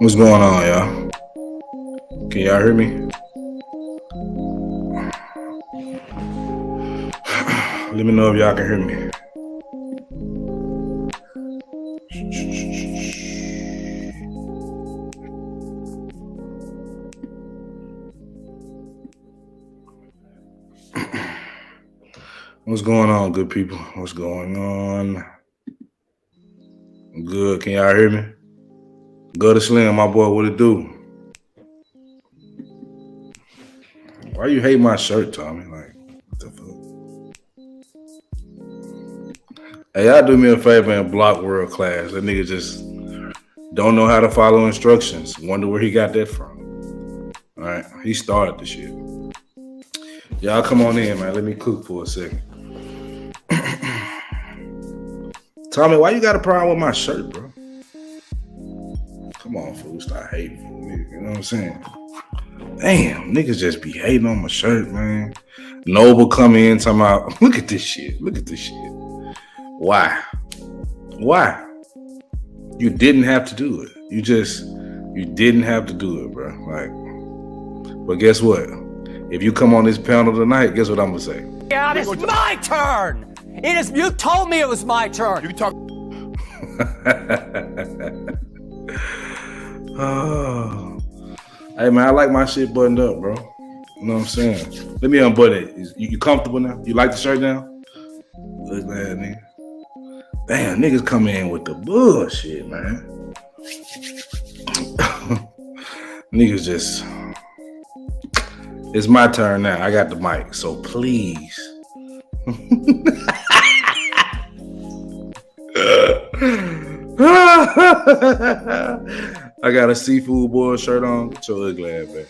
What's going on, y'all? Can y'all hear me? Let me know if y'all can hear me. What's going on, good people? What's going on? Good. Can y'all hear me? Go to Slim, my boy. What it do? Why you hate my shirt, Tommy? Like, what the fuck? Hey, y'all do me a favor and block World Class. That nigga just don't know how to follow instructions. Wonder where he got that from. All right, he started the shit. Y'all come on in, man. Let me cook for a second. Tommy, why you got a problem with my shirt, bro? Come on, fool. Stop hating, nigga. You know what I'm saying? Damn, niggas just be hating on my shirt, man. Noble come in talking about, look at this shit. Look at this shit. Why? Why? You didn't have to do it. You didn't have to do it, bro. Like, but guess what? If you come on this panel tonight, guess what I'm gonna say? Yeah, it's my turn. It is. You told me it was my turn. You talk. Oh. Hey man, I like my shit buttoned up, bro. You know what I'm saying? Let me unbutton it. You comfortable now? You like the shirt now? Look at that, nigga. Damn, niggas come in with the bullshit, man. Niggas just. It's my turn now. I got the mic, so please. I got a seafood boy shirt on. Get your ugly ass back.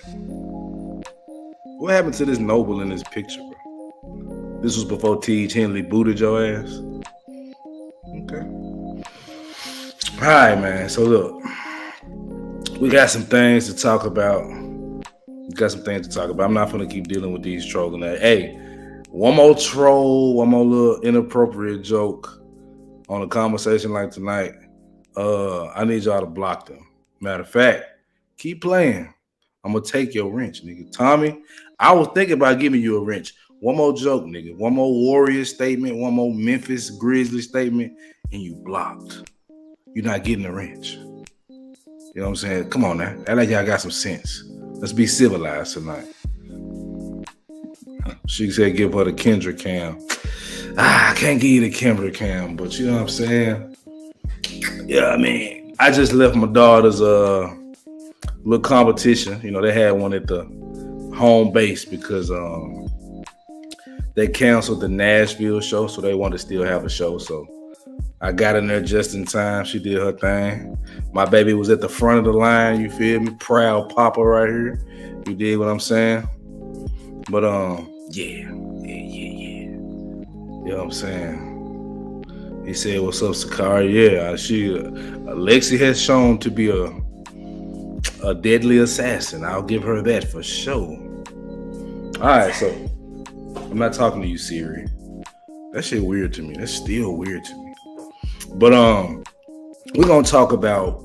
What happened to this Noble in this picture, bro? This was before Teej Henley booted your ass. Okay. All right, man. So look, we got some things to talk about. I'm not gonna keep dealing with these trolling. Hey, one more troll, one more little inappropriate joke on a conversation like tonight. I need y'all to block them. Matter of fact, keep playing. I'm gonna take your wrench, nigga. Tommy, I was thinking about giving you a wrench. One more joke, nigga. One more Warrior statement. One more Memphis Grizzlies statement, and you blocked. You're not getting a wrench. You know what I'm saying? Come on now. Act like y'all got some sense. Let's be civilized tonight. She said give her the Kendrick cam. I can't give you the Kendrick cam, but you know what I'm saying? Yeah, I mean, I just left my daughter's little competition. You know, they had one at the home base because they canceled the Nashville show, so they wanted to still have a show. So I got in there just in time. She did her thing. My baby was at the front of the line, you feel me? Proud papa right here. You dig what I'm saying? But yeah. You know what I'm saying? He said, "What's up, Sakari? Yeah, Alexi has shown to be a deadly assassin. I'll give her that for sure." All right, so I'm not talking to you, Siri. That shit weird to me. That's still weird to me. But we're gonna talk about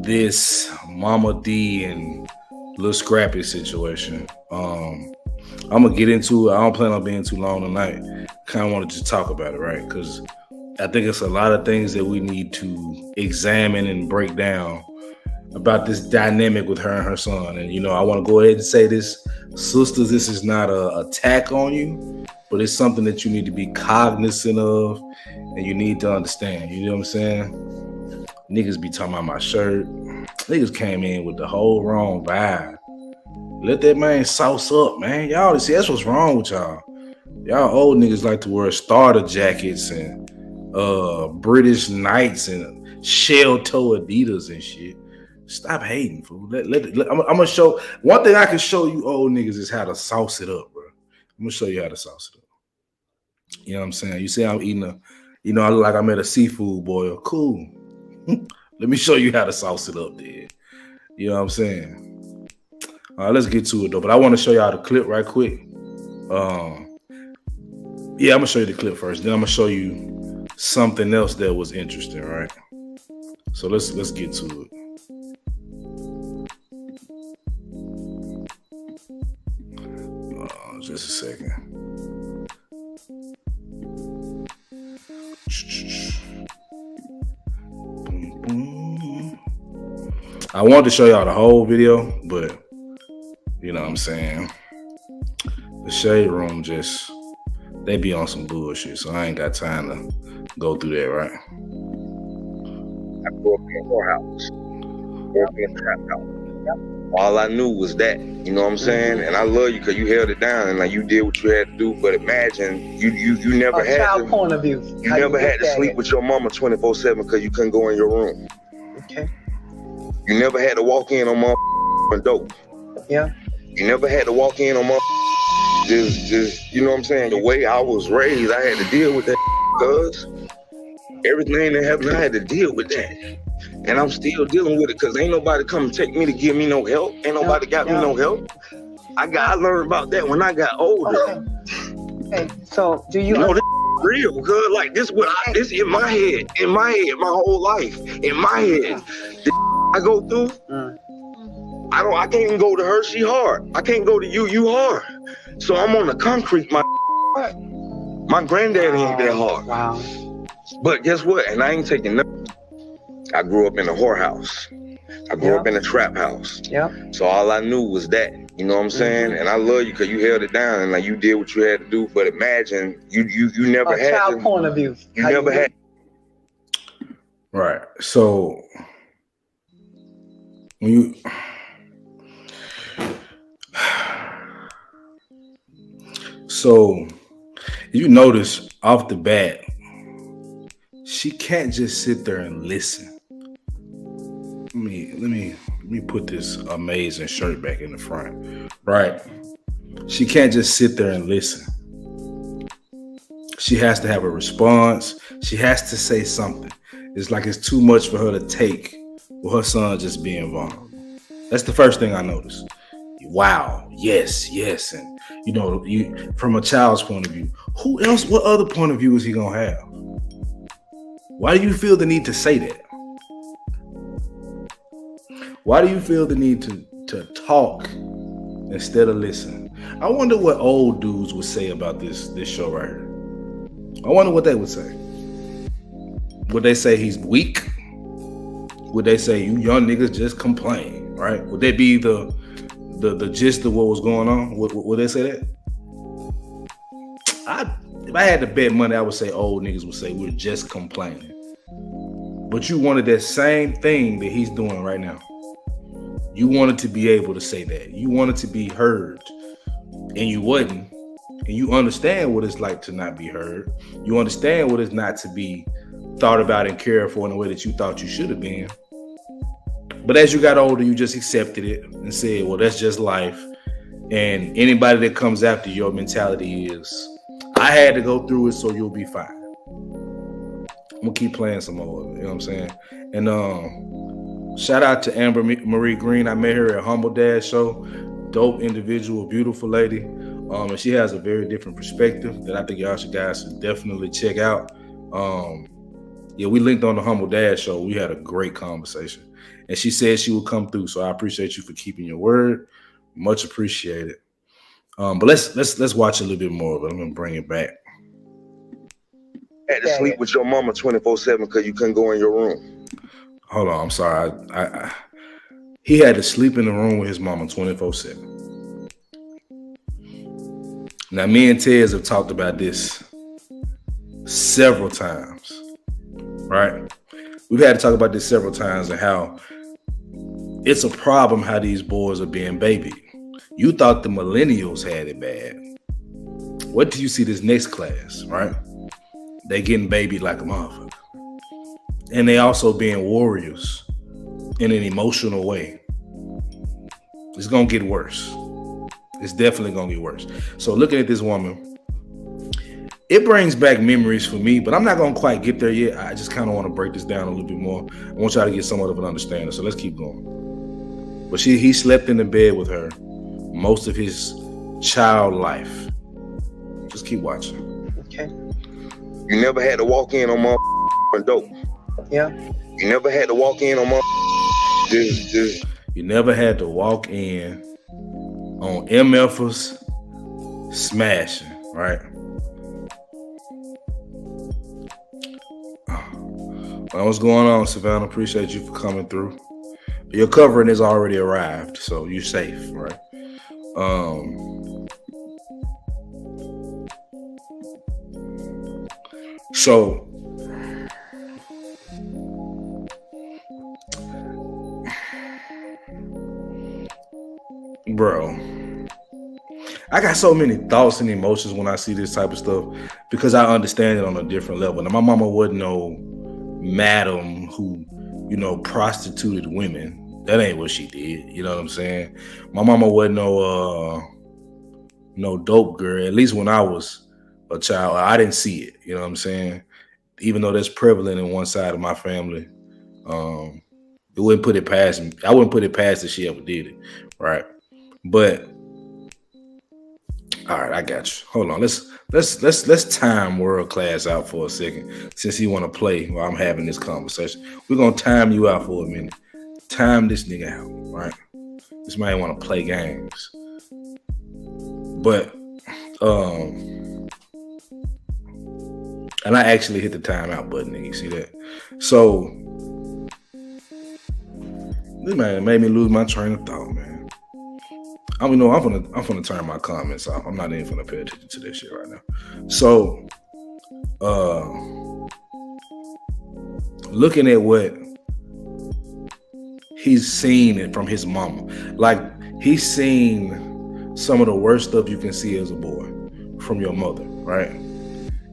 this Mama D and Lil Scrappy situation. I'm gonna get into it. I don't plan on being too long tonight. Kind of wanted to talk about it, right? Because I think it's a lot of things that we need to examine and break down about this dynamic with her and her son. And, you know, I want to go ahead and say this, sisters, this is not an attack on you, but it's something that you need to be cognizant of and you need to understand. You know what I'm saying? Niggas be talking about my shirt. Niggas came in with the whole wrong vibe. Let that man sauce up, man. Y'all, see, that's what's wrong with y'all. Y'all old niggas like to wear starter jackets and British Knights and shell toe Adidas and shit. Stop hating, fool. I'm gonna show one thing I can show you old niggas is how to sauce it up, bro. I'm gonna show you how to sauce it up. You know what I'm saying? You say I'm eating I look like I'm at a seafood boil. Cool. Let me show you how to sauce it up, dude. You know what I'm saying? All right, let's get to it though. But I want to show y'all the clip right quick. Yeah, I'm gonna show you the clip first. Then I'm gonna show you something else that was interesting, right? So let's get to it. Just a second. Boom, boom. I wanted to show y'all the whole video, but you know what I'm saying? The Shade Room they be on some bullshit, so I ain't got time to go through that, right? I grew up in a whorehouse. Grew up in a trap house. All I knew was that, you know what I'm saying? And I love you because you held it down and like you did what you had to do. But imagine you never had child to, point of view. you never had to sleep with your mama 24/7 because you couldn't go in your room. Okay. You never had to walk in on mama dope. Yeah. You never had to walk in on mama just you know what I'm saying? The way I was raised, I had to deal with that because everything that happened, I had to deal with that. And I'm still dealing with it because ain't nobody come and take me to give me no help. Ain't nobody got me no help. I learned about that when I got older. Okay. So do you know this real? Because like this this in my head, my whole life, in my head. This I go through, I can't even go to her, she hard. I can't go to you hard. So I'm on the concrete, my granddaddy ain't that hard. Wow. But guess what? And I ain't taking nothing. I grew up in a whorehouse. I grew up in a trap house. Yep. So all I knew was that, you know what I'm saying? And I love you because you held it down and like you did what you had to do. But imagine you never had child to. Point of view. You never had. Right. So when you notice off the bat, she can't just sit there and listen. Let me put this amazing shirt back in the front. Right. She can't just sit there and listen. She has to have a response. She has to say something. It's like it's too much for her to take with her son just being vulnerable. That's the first thing I noticed. Wow. Yes. And you know, from a child's point of view, what other point of view is he gonna have? Why do you feel the need to say that? Why do you feel the need to talk instead of listen? I wonder what old dudes would say about this show right here. I wonder what they would say. Would they say he's weak? Would they say you young niggas just complain, right? Would that be the gist of what was going on? Would they say that? If I had to bet money, I would say old niggas would say we're just complaining. But you wanted that same thing that he's doing right now. You wanted to be able to say that. You wanted to be heard. And you wasn't. And you understand what it's like to not be heard. You understand what it's not to be thought about and cared for in the way that you thought you should have been. But as you got older, you just accepted it and said, well, that's just life. And anybody that comes after your mentality is, I had to go through it, so you'll be fine. gonna keep playing some more of it. You know what I'm saying? And shout out to Amber Marie Green. I met her at Humble Dad Show. Dope individual, beautiful lady. And she has a very different perspective that I think y'all guys should definitely check out. Yeah, we linked on the Humble Dad Show. We had a great conversation. And she said she would come through. So I appreciate you for keeping your word. Much appreciated. But let's watch a little bit more of it. I'm gonna bring it back. Had to sleep with your mama 24/7 because you couldn't go in your room. Hold on, I'm sorry. He had to sleep in the room with his mama 24/7. Now, me and Tez have talked about this several times, right? We've had to talk about this several times and how it's a problem how these boys are being babied. You thought the millennials had it bad. What do you see this next class, right? They getting babied like a motherfucker. And they also being warriors in an emotional way. It's going to get worse. It's definitely going to get worse. So looking at this woman, it brings back memories for me, but I'm not going to quite get there yet. I just kind of want to break this down a little bit more. I want y'all to get somewhat of an understanding. So let's keep going. But he slept in the bed with her most of his child life. Just keep watching. Okay. You never had to walk in on my dope. Yeah. You never had to walk in on my just. You never had to walk in on MFers smashing, right? Well, what's going on, Savannah? Appreciate you for coming through. Your covering has already arrived, so you're safe, right? So bro, I got so many thoughts and emotions when I see this type of stuff because I understand it on a different level. Now, my mama wasn't no madam who, prostituted women. That ain't what she did. You know what I'm saying? My mama wasn't no dope girl. At least when I was a child, I didn't see it. You know what I'm saying? Even though that's prevalent in one side of my family, it wouldn't put it past me. I wouldn't put it past if she ever did it, right? But all right, I got you. Hold on. Let's time World Class out for a second. Since he want to play while I'm having this conversation, we're gonna time you out for a minute. Time this nigga out, right? This man want to play games, but and I actually hit the timeout button. And you see that? So this man made me lose my train of thought, man. I mean, no, I'm gonna turn my comments off. I'm not even gonna pay attention to this shit right now. So, looking at what he's seen from his mama, like he's seen some of the worst stuff you can see as a boy from your mother, right?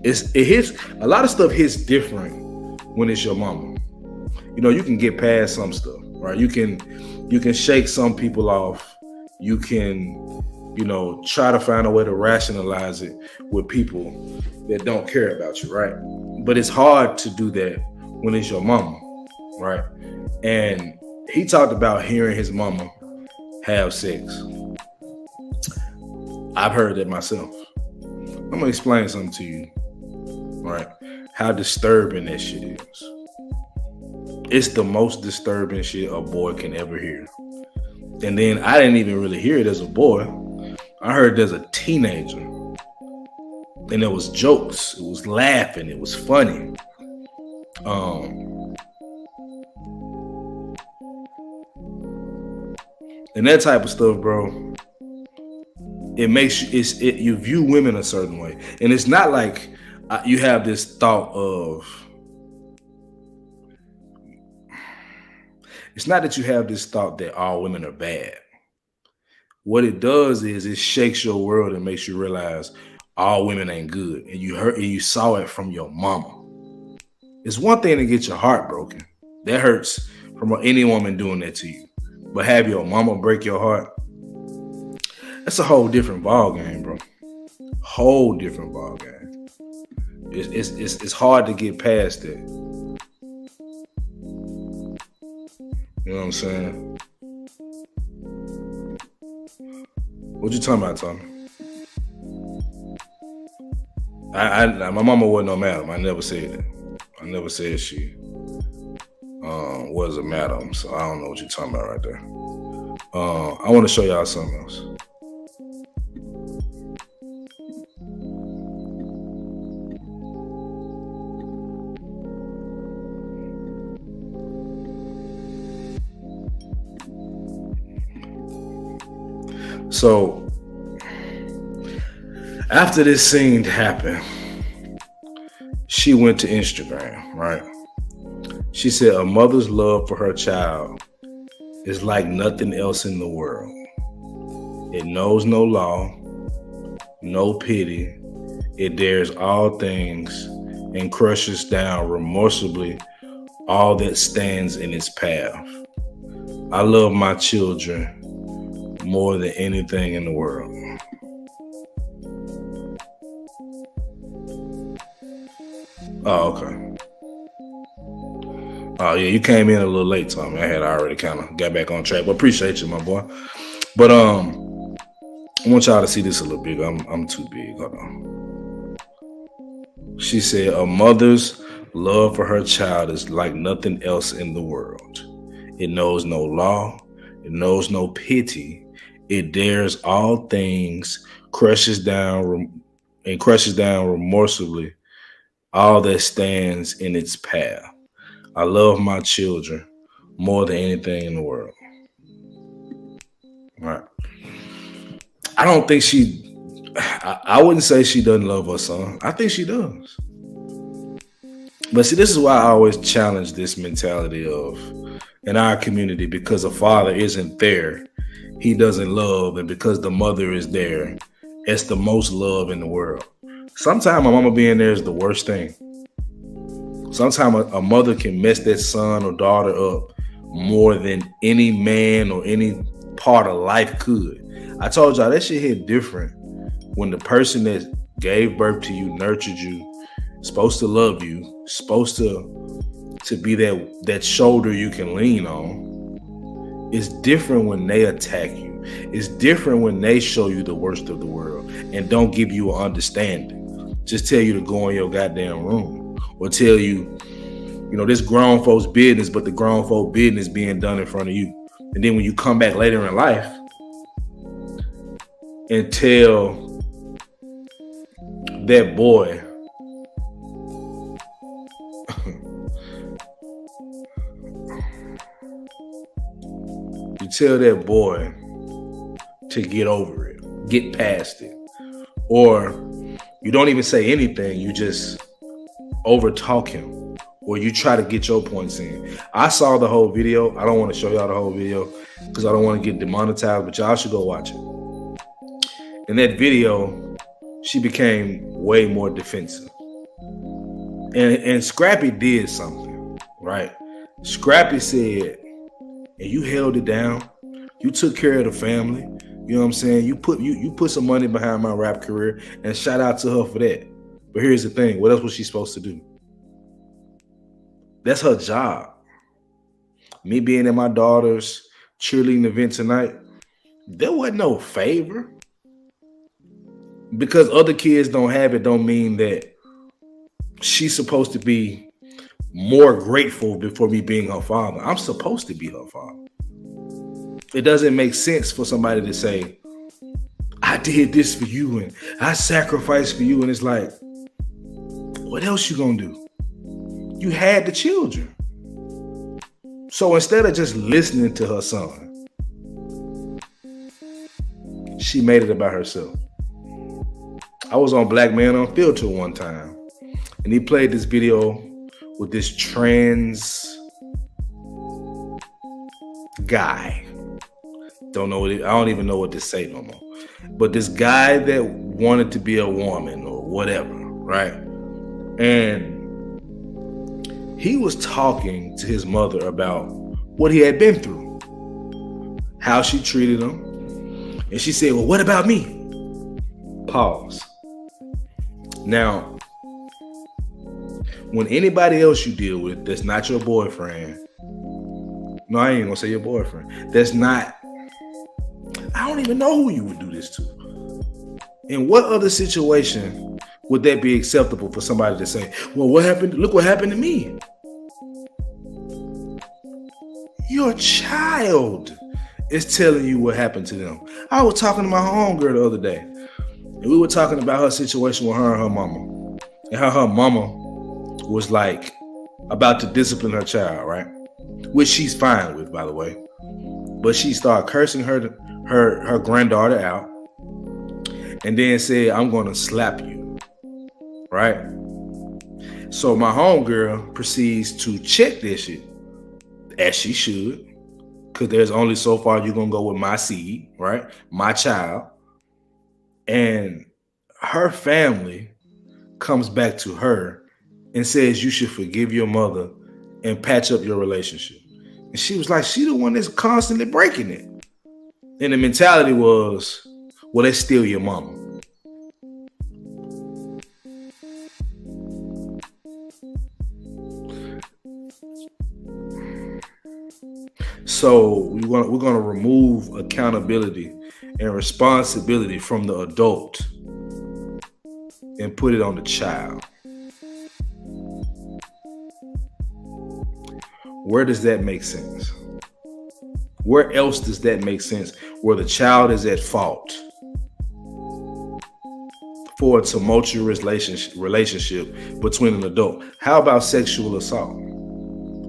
It hits a lot of stuff hits different when it's your mama. You can get past some stuff, right? You can shake some people off. You can, try to find a way to rationalize it with people that don't care about you, right? But it's hard to do that when it's your mama, right? And he talked about hearing his mama have sex. I've heard that myself. I'm gonna explain something to you, right? How disturbing that shit is. It's the most disturbing shit a boy can ever hear. And then I didn't even really hear it as a boy. I heard it as a teenager. And it was jokes. It was laughing. It was funny. And that type of stuff, bro, it makes you view women a certain way. And it's not like you have this thought of, it's not that you have this thought that all women are bad. What it does is it shakes your world and makes you realize all women ain't good. And you saw it from your mama. It's one thing to get your heart broken. That hurts from any woman doing that to you. But have your mama break your heart, that's a whole different ball game, bro. Whole different ball game. It's hard to get past it. You know what I'm saying? What you talking about, Tommy? My mama wasn't no madam. I never said that. I never said she was a madam. So I don't know what you're talking about right there. I want to show y'all something else. So after this scene happened, she went to Instagram, right? She said a mother's love for her child is like nothing else in the world. It knows no law, no pity. It dares all things and crushes down remorsefully all that stands in its path. I love my children more than anything in the world. Oh, okay. Oh, yeah, you came in a little late, Tommy. I had already kind of got back on track, but appreciate you, my boy. But I want y'all to see this a little big. I'm too big. Hold on. She said, a mother's love for her child is like nothing else in the world. It knows no law. It knows no pity. It dares all things, crushes down remorsefully all that stands in its path. I love my children more than anything in the world. All right. I don't think I wouldn't say she doesn't love her son. I think she does. But see, this is why I always challenge this mentality of, in our community, because a father isn't there, he doesn't love, and because the mother is there, it's the most love in the world. Sometimes a mama being there is the worst thing. Sometimes a mother can mess that son or daughter up more than any man or any part of life could. I told y'all that shit hit different when the person that gave birth to you, nurtured you, supposed to love you, supposed to be that shoulder you can lean on. It's different when they attack you. It's different when they show you the worst of the world and don't give you an understanding. Just tell you to go in your goddamn room. Or tell you, this grown folks' business, but the grown folk business being done in front of you. And then when you come back later in life and tell that boy, you tell that boy to get over it, get past it. Or you don't even say anything, you just overtalk him, or you try to get your points in. I saw the whole video. I don't want to show y'all the whole video because I don't want to get demonetized, but y'all should go watch it. In that video, she became way more defensive. And Scrappy did something, right? Scrappy said, and you held it down. You took care of the family. You know what I'm saying? You put some money behind my rap career, and shout out to her for that. But here's the thing. What else was she supposed to do? That's her job. Me being at my daughter's cheerleading event tonight, there wasn't no favor. Because other kids don't have it don't mean that she's supposed to be more grateful before me being her father. I'm supposed to be her father. It doesn't make sense for somebody to say, I did this for you and I sacrificed for you. And it's like, what else you gonna do? You had the children. So instead of just listening to her son, she made it about herself. I was on Black Man Unfiltered one time, and he played this video with this trans guy. I don't even know what to say no more. But this guy that wanted to be a woman or whatever, right? And he was talking to his mother about what he had been through, how she treated him. And she said, well, what about me? Pause. Now, When anybody else you deal with that's not your boyfriend, no, I ain't gonna say your boyfriend, that's not, I don't even know who you would do this to. In what other situation would that be acceptable for somebody to say, well, what happened? Look what happened to me. Your child is telling you what happened to them. I was talking to my homegirl the other day, and we were talking about her situation with her and her mama, and how her mama was like about to discipline her child, right? Which she's fine with, by the way. But she started cursing her granddaughter out, and then said, I'm gonna slap you, right? So my homegirl proceeds to check this shit, as she should, because there's only so far you're gonna go with my seed, right? My child. And her family comes back to her and says you should forgive your mother and patch up your relationship. And she was like, she the one that's constantly breaking it. And the mentality was, well, that's still your mama. So we're going to remove accountability and responsibility from the adult and put it on the child. Where does that make sense? Where else does that make sense? Where the child is at fault for a tumultuous relationship between an adult. How about sexual assault?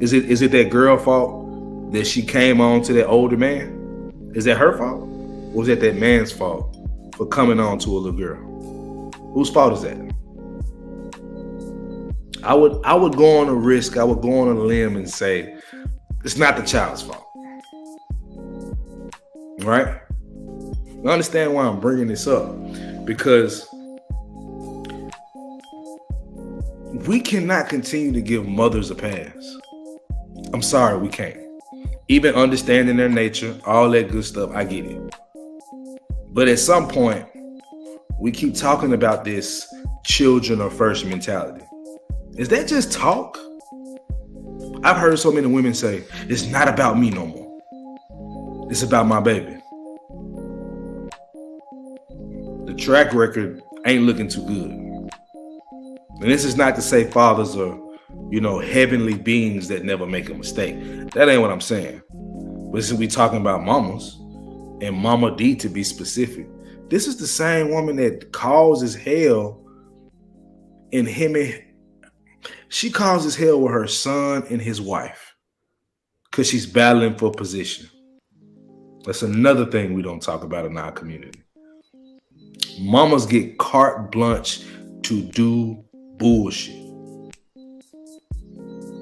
Is it that girl fault that she came on to that older man? Is that her fault? Or is that man's fault for coming on to a little girl? Whose fault is that? I would go on a risk, I would go on a limb and say it's not the child's fault. Right? You understand why I'm bringing this up? Because we cannot continue to give mothers a pass. I'm sorry, we can't. Even understanding their nature, all that good stuff, I get it. But at some point, we keep talking about this children are first mentality. Is that just talk? I've heard so many women say, it's not about me no more. It's about my baby. The track record ain't looking too good. And this is not to say fathers are, heavenly beings that never make a mistake. That ain't what I'm saying. But since we talking about mamas, and Mama D to be specific, this is the same woman that causes hell in him and she causes hell with her son and his wife because she's battling for position. That's another thing we don't talk about in our community. Mamas get carte blanche to do bullshit.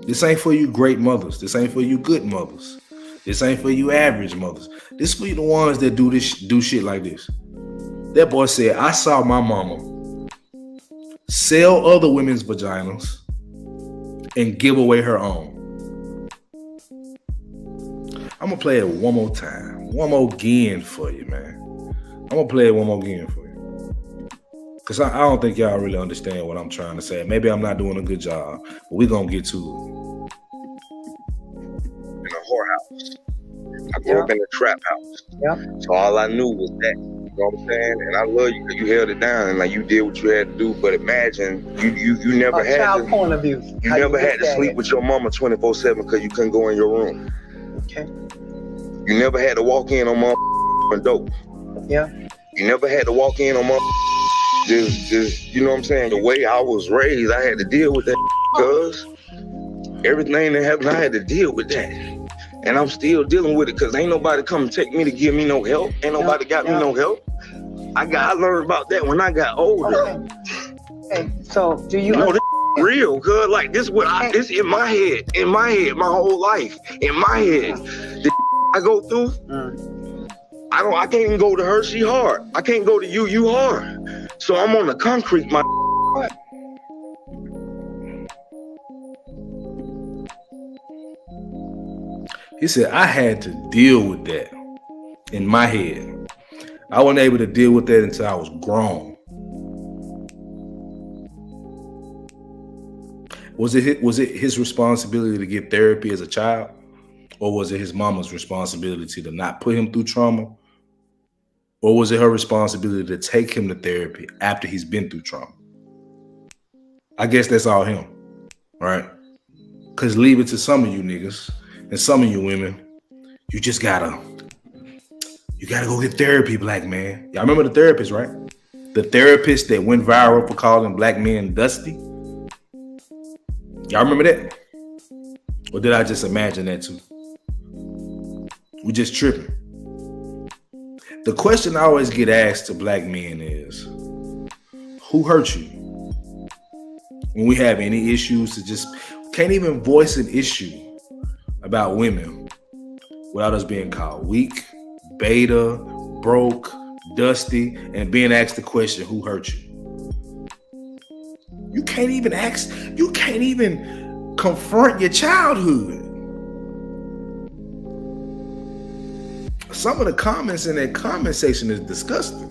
This ain't for you great mothers. This ain't for you good mothers. This ain't for you average mothers. This for you the ones that do shit like this. That boy said, I saw my mama sell other women's vaginas and give away her own. I'm gonna play it one more time. One more again for you, man. I'm gonna play it one more again for you. Because I don't think y'all really understand what I'm trying to say. Maybe I'm not doing a good job, but we're gonna get to it. In a whorehouse. I grew up in a trap house. Yep. So all I knew was that. You know what I'm saying? And I love you because you held it down and you did what you had to do. But imagine you never had child porn abuse. You never had to sleep with your mama 24/7 because you couldn't go in your room. Okay. You never had to walk in on mama dope. Yeah. You never had to walk in on mama just you know what I'm saying? The way I was raised, I had to deal with that because everything that happened, I had to deal with that. And I'm still dealing with it because ain't nobody come take me to give me no help. Ain't nobody got me no help. I learned about that when I got older. Okay. Hey, so do you know this real good? Like this this in my head, my whole life, in my head. The I go through, I can't even go to her, she hard. I can't go to you hard. So I'm on the concrete, my He said, I had to deal with that in my head. I wasn't able to deal with that until I was grown. Was it his responsibility to get therapy as a child? Or was it his mama's responsibility to not put him through trauma? Or was it her responsibility to take him to therapy after he's been through trauma? I guess that's all him, right? Because leave it to some of you niggas and some of you women, you gotta go get therapy, black man. Y'all remember the therapist, right? The therapist that went viral for calling black men dusty. Y'all remember that? Or did I just imagine that too? We just tripping. The question I always get asked to black men is, who hurt you? When we have any issues, to just can't even voice an issue about women without us being called weak, beta, broke, dusty, and being asked the question, who hurt you? You can't even confront your childhood. Some of the comments in that comment section is disgusting.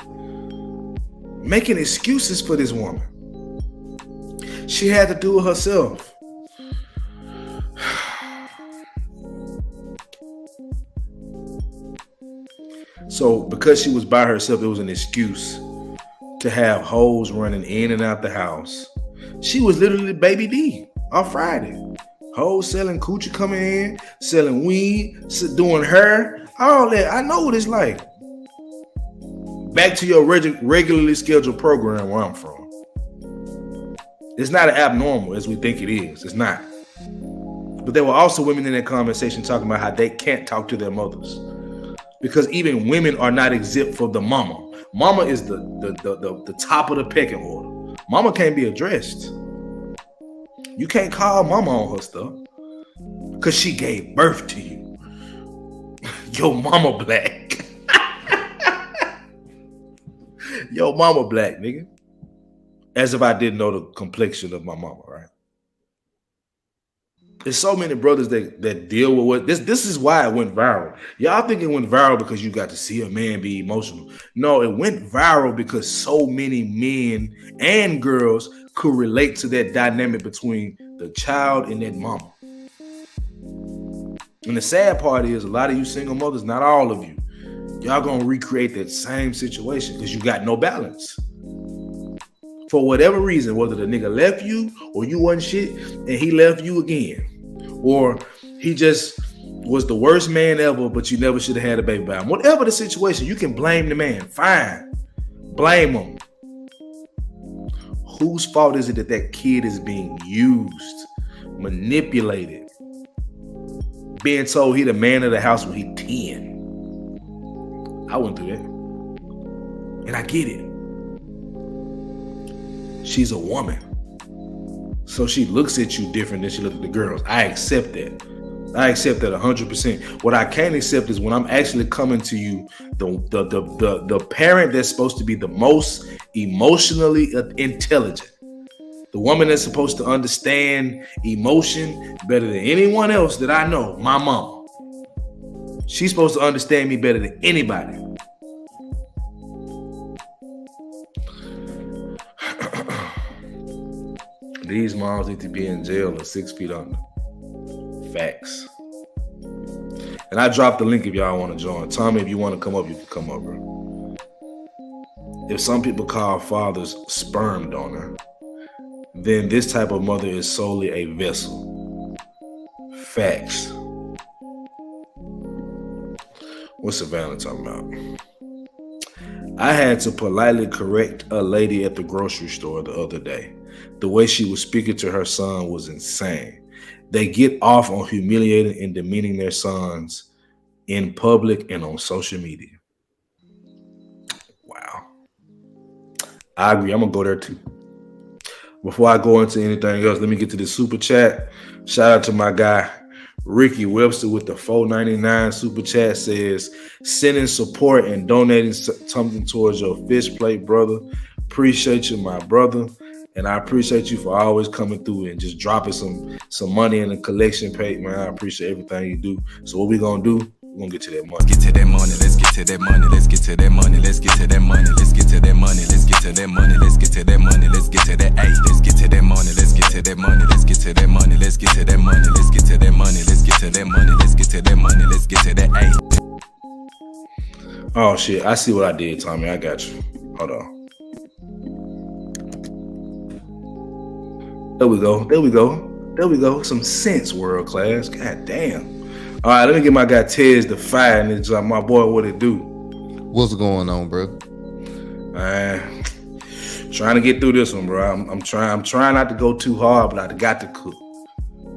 Making excuses for this woman. She had to do it herself. So because she was by herself, it was an excuse to have hoes running in and out the house. She was literally baby D on Friday. Hoes selling coochie coming in, selling weed, doing her, all that. I know what it's like. Back to your regularly scheduled program where I'm from. It's not as abnormal as we think it is. It's not. But there were also women in that conversation talking about how they can't talk to their mothers. Because even women are not exempt from the mama. Mama is the top of the pecking order. Mama can't be addressed. You can't call mama on her stuff because she gave birth to you. Your mama black. Your mama black, nigga. As if I didn't know the complexion of my mama, right? There's so many brothers that deal with what this is why it went viral. Y'all think it went viral because you got to see a man be emotional. No, it went viral because so many men and girls could relate to that dynamic between the child and that mama. And the sad part is a lot of you single mothers, not all of you, y'all gonna recreate that same situation because you got no balance. For whatever reason, whether the nigga left you or you wasn't shit and he left you again, or he just was the worst man ever, but you never should have had a baby by him. Whatever the situation, you can blame the man. Fine. Blame him. Whose fault is it that kid is being used, manipulated, being told he the man of the house when he 10? I went through that. And I get it. She's a woman. So she looks at you different than she looks at the girls. I accept that. I accept that 100%. What I can't accept is when I'm actually coming to you, the parent that's supposed to be the most emotionally intelligent, the woman that's supposed to understand emotion better than anyone else that I know, my mom. She's supposed to understand me better than anybody. These moms need to be in jail or 6 feet under. Facts. And I dropped the link if y'all want to join. Tommy, if you want to come up, you can come up, bro. If some people call fathers sperm donor, then this type of mother is solely a vessel. Facts. What's Savannah talking about? I had to politely correct a lady at the grocery store the other day. The way she was speaking to her son was insane. They get off on humiliating and demeaning their sons in public and on social media. Wow. I agree. I'm going to go there too. Before I go into anything else, let me get to the super chat. Shout out to my guy, Ricky Webster, with the $4.99 super chat. Says, sending support and donating something towards your fish plate, brother. Appreciate you, my brother. And I appreciate you for always coming through and just dropping some money in the collection page, man. I appreciate everything you do. So what we gonna do? gonna get to that money. Get to that money, let's get to that money, let's get to that money, let's get to that money, let's get to that money, let's get to that money, let's get to that money, let's get to that A, let's get to that money, let's get to that money, let's get to that money, let's get to that money, let's get to that money, let's get to that money, let's get to that money, let's get to that A. Oh shit, I see what I did, Tommy. I got you. Hold on. There we go. There we go. There we go. Some sense, world class. God damn. All right, let me get my guy Tez to fire and it's my boy what it do. What's going on, bro? Man, trying to get through this one, bro. I'm trying not to go too hard, but I got to cook.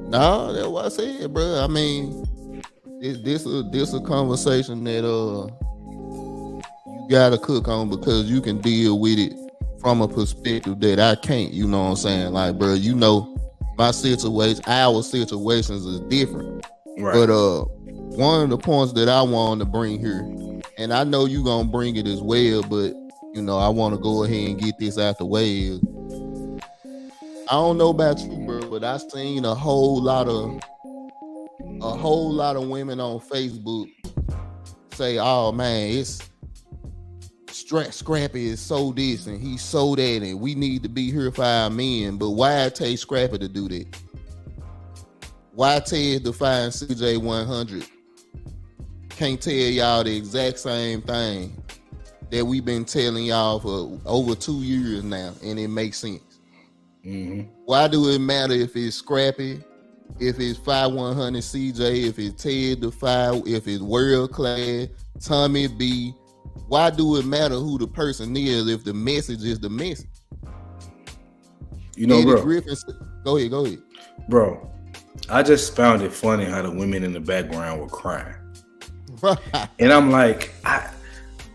No, that's what I said, bro. I mean, this a conversation that you gotta cook on because you can deal with it from a perspective that I can't. You know what I'm saying? Like, bro, you know, our situations is different. Right. But one of the points that I wanted to bring here, and I know you gonna bring it as well, but you know, I want to go ahead and get this out the way. Is, I don't know about you, bro, but I seen a whole lot of women on Facebook say, "Oh man, it's Scrappy is so this and he's so that, and we need to be here for our men." But why it take Scrappy to do that? Why Ted to find CJ 100 can't tell y'all the exact same thing that we've been telling y'all for over 2 years now, and it makes sense? Mm-hmm. Why do it matter if it's Scrappy, if it's 5100 CJ, if it's Ted the 5, if it's World Class, Tommy B? Why do it matter who the person is if the message is the message? You know, Eddie bro. Griffin, go ahead. Bro, I just found it funny how the women in the background were crying. And I'm like,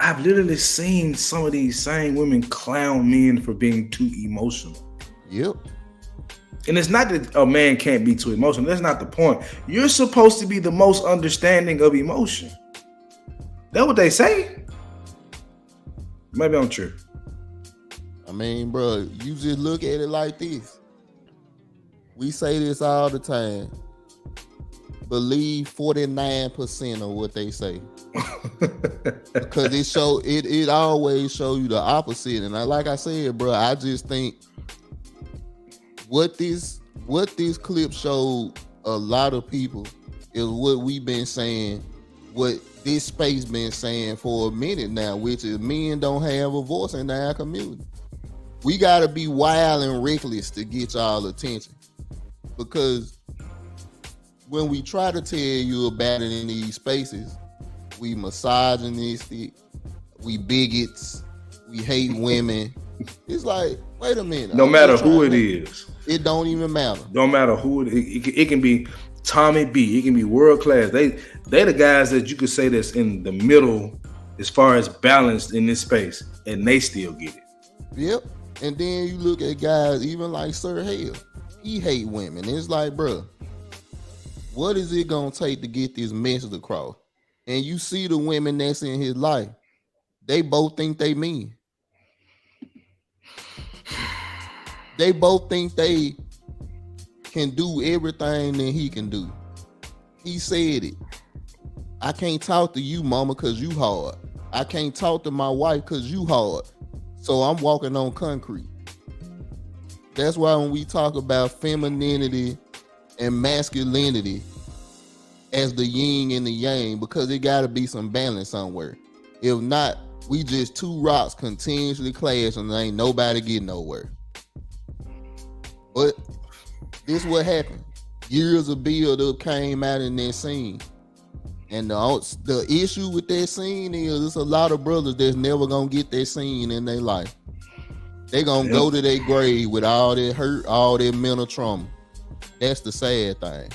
I've literally seen some of these same women clown men for being too emotional. Yep. And it's not that a man can't be too emotional. That's not the point. You're supposed to be the most understanding of emotion. That's what they say. Maybe I'm true. I mean, bro, you just look at it like this. We say this all the time. Believe 49% of what they say. Because it always show you the opposite. And like I said, bro, I just think what this clip showed a lot of people is what we've been saying, what this space been saying for a minute now, which is men don't have a voice in our community. We gotta be wild and reckless to get y'all attention. Because when we try to tell you about it in these spaces, we misogynistic, we bigots, we hate women. It's like, wait a minute. No matter who it is. It don't even matter. Don't matter who it is. It can be Tommy B. It can be World Class. They the guys that you could say that's in the middle as far as balanced in this space, and they still get it. Yep. And then you look at guys even like Sir Hale. He hate women. It's like, bro, what is it gonna take to get this message across? And you see the women that's in his life, they both think they mean. They both think they can do everything that he can do. He said it. I can't talk to you, mama, because you hard. I can't talk to my wife because you hard. So I'm walking on concrete. That's why when we talk about femininity and masculinity as the yin and the yang, because it got to be some balance somewhere. If not, we just two rocks continuously clash and ain't nobody getting nowhere. But this what happened. Years of build-up came out in that scene. And the issue with that scene is there's a lot of brothers that's never going to get that scene in their life. They going to go to their grave with all that hurt, all that mental trauma. That's the sad thing.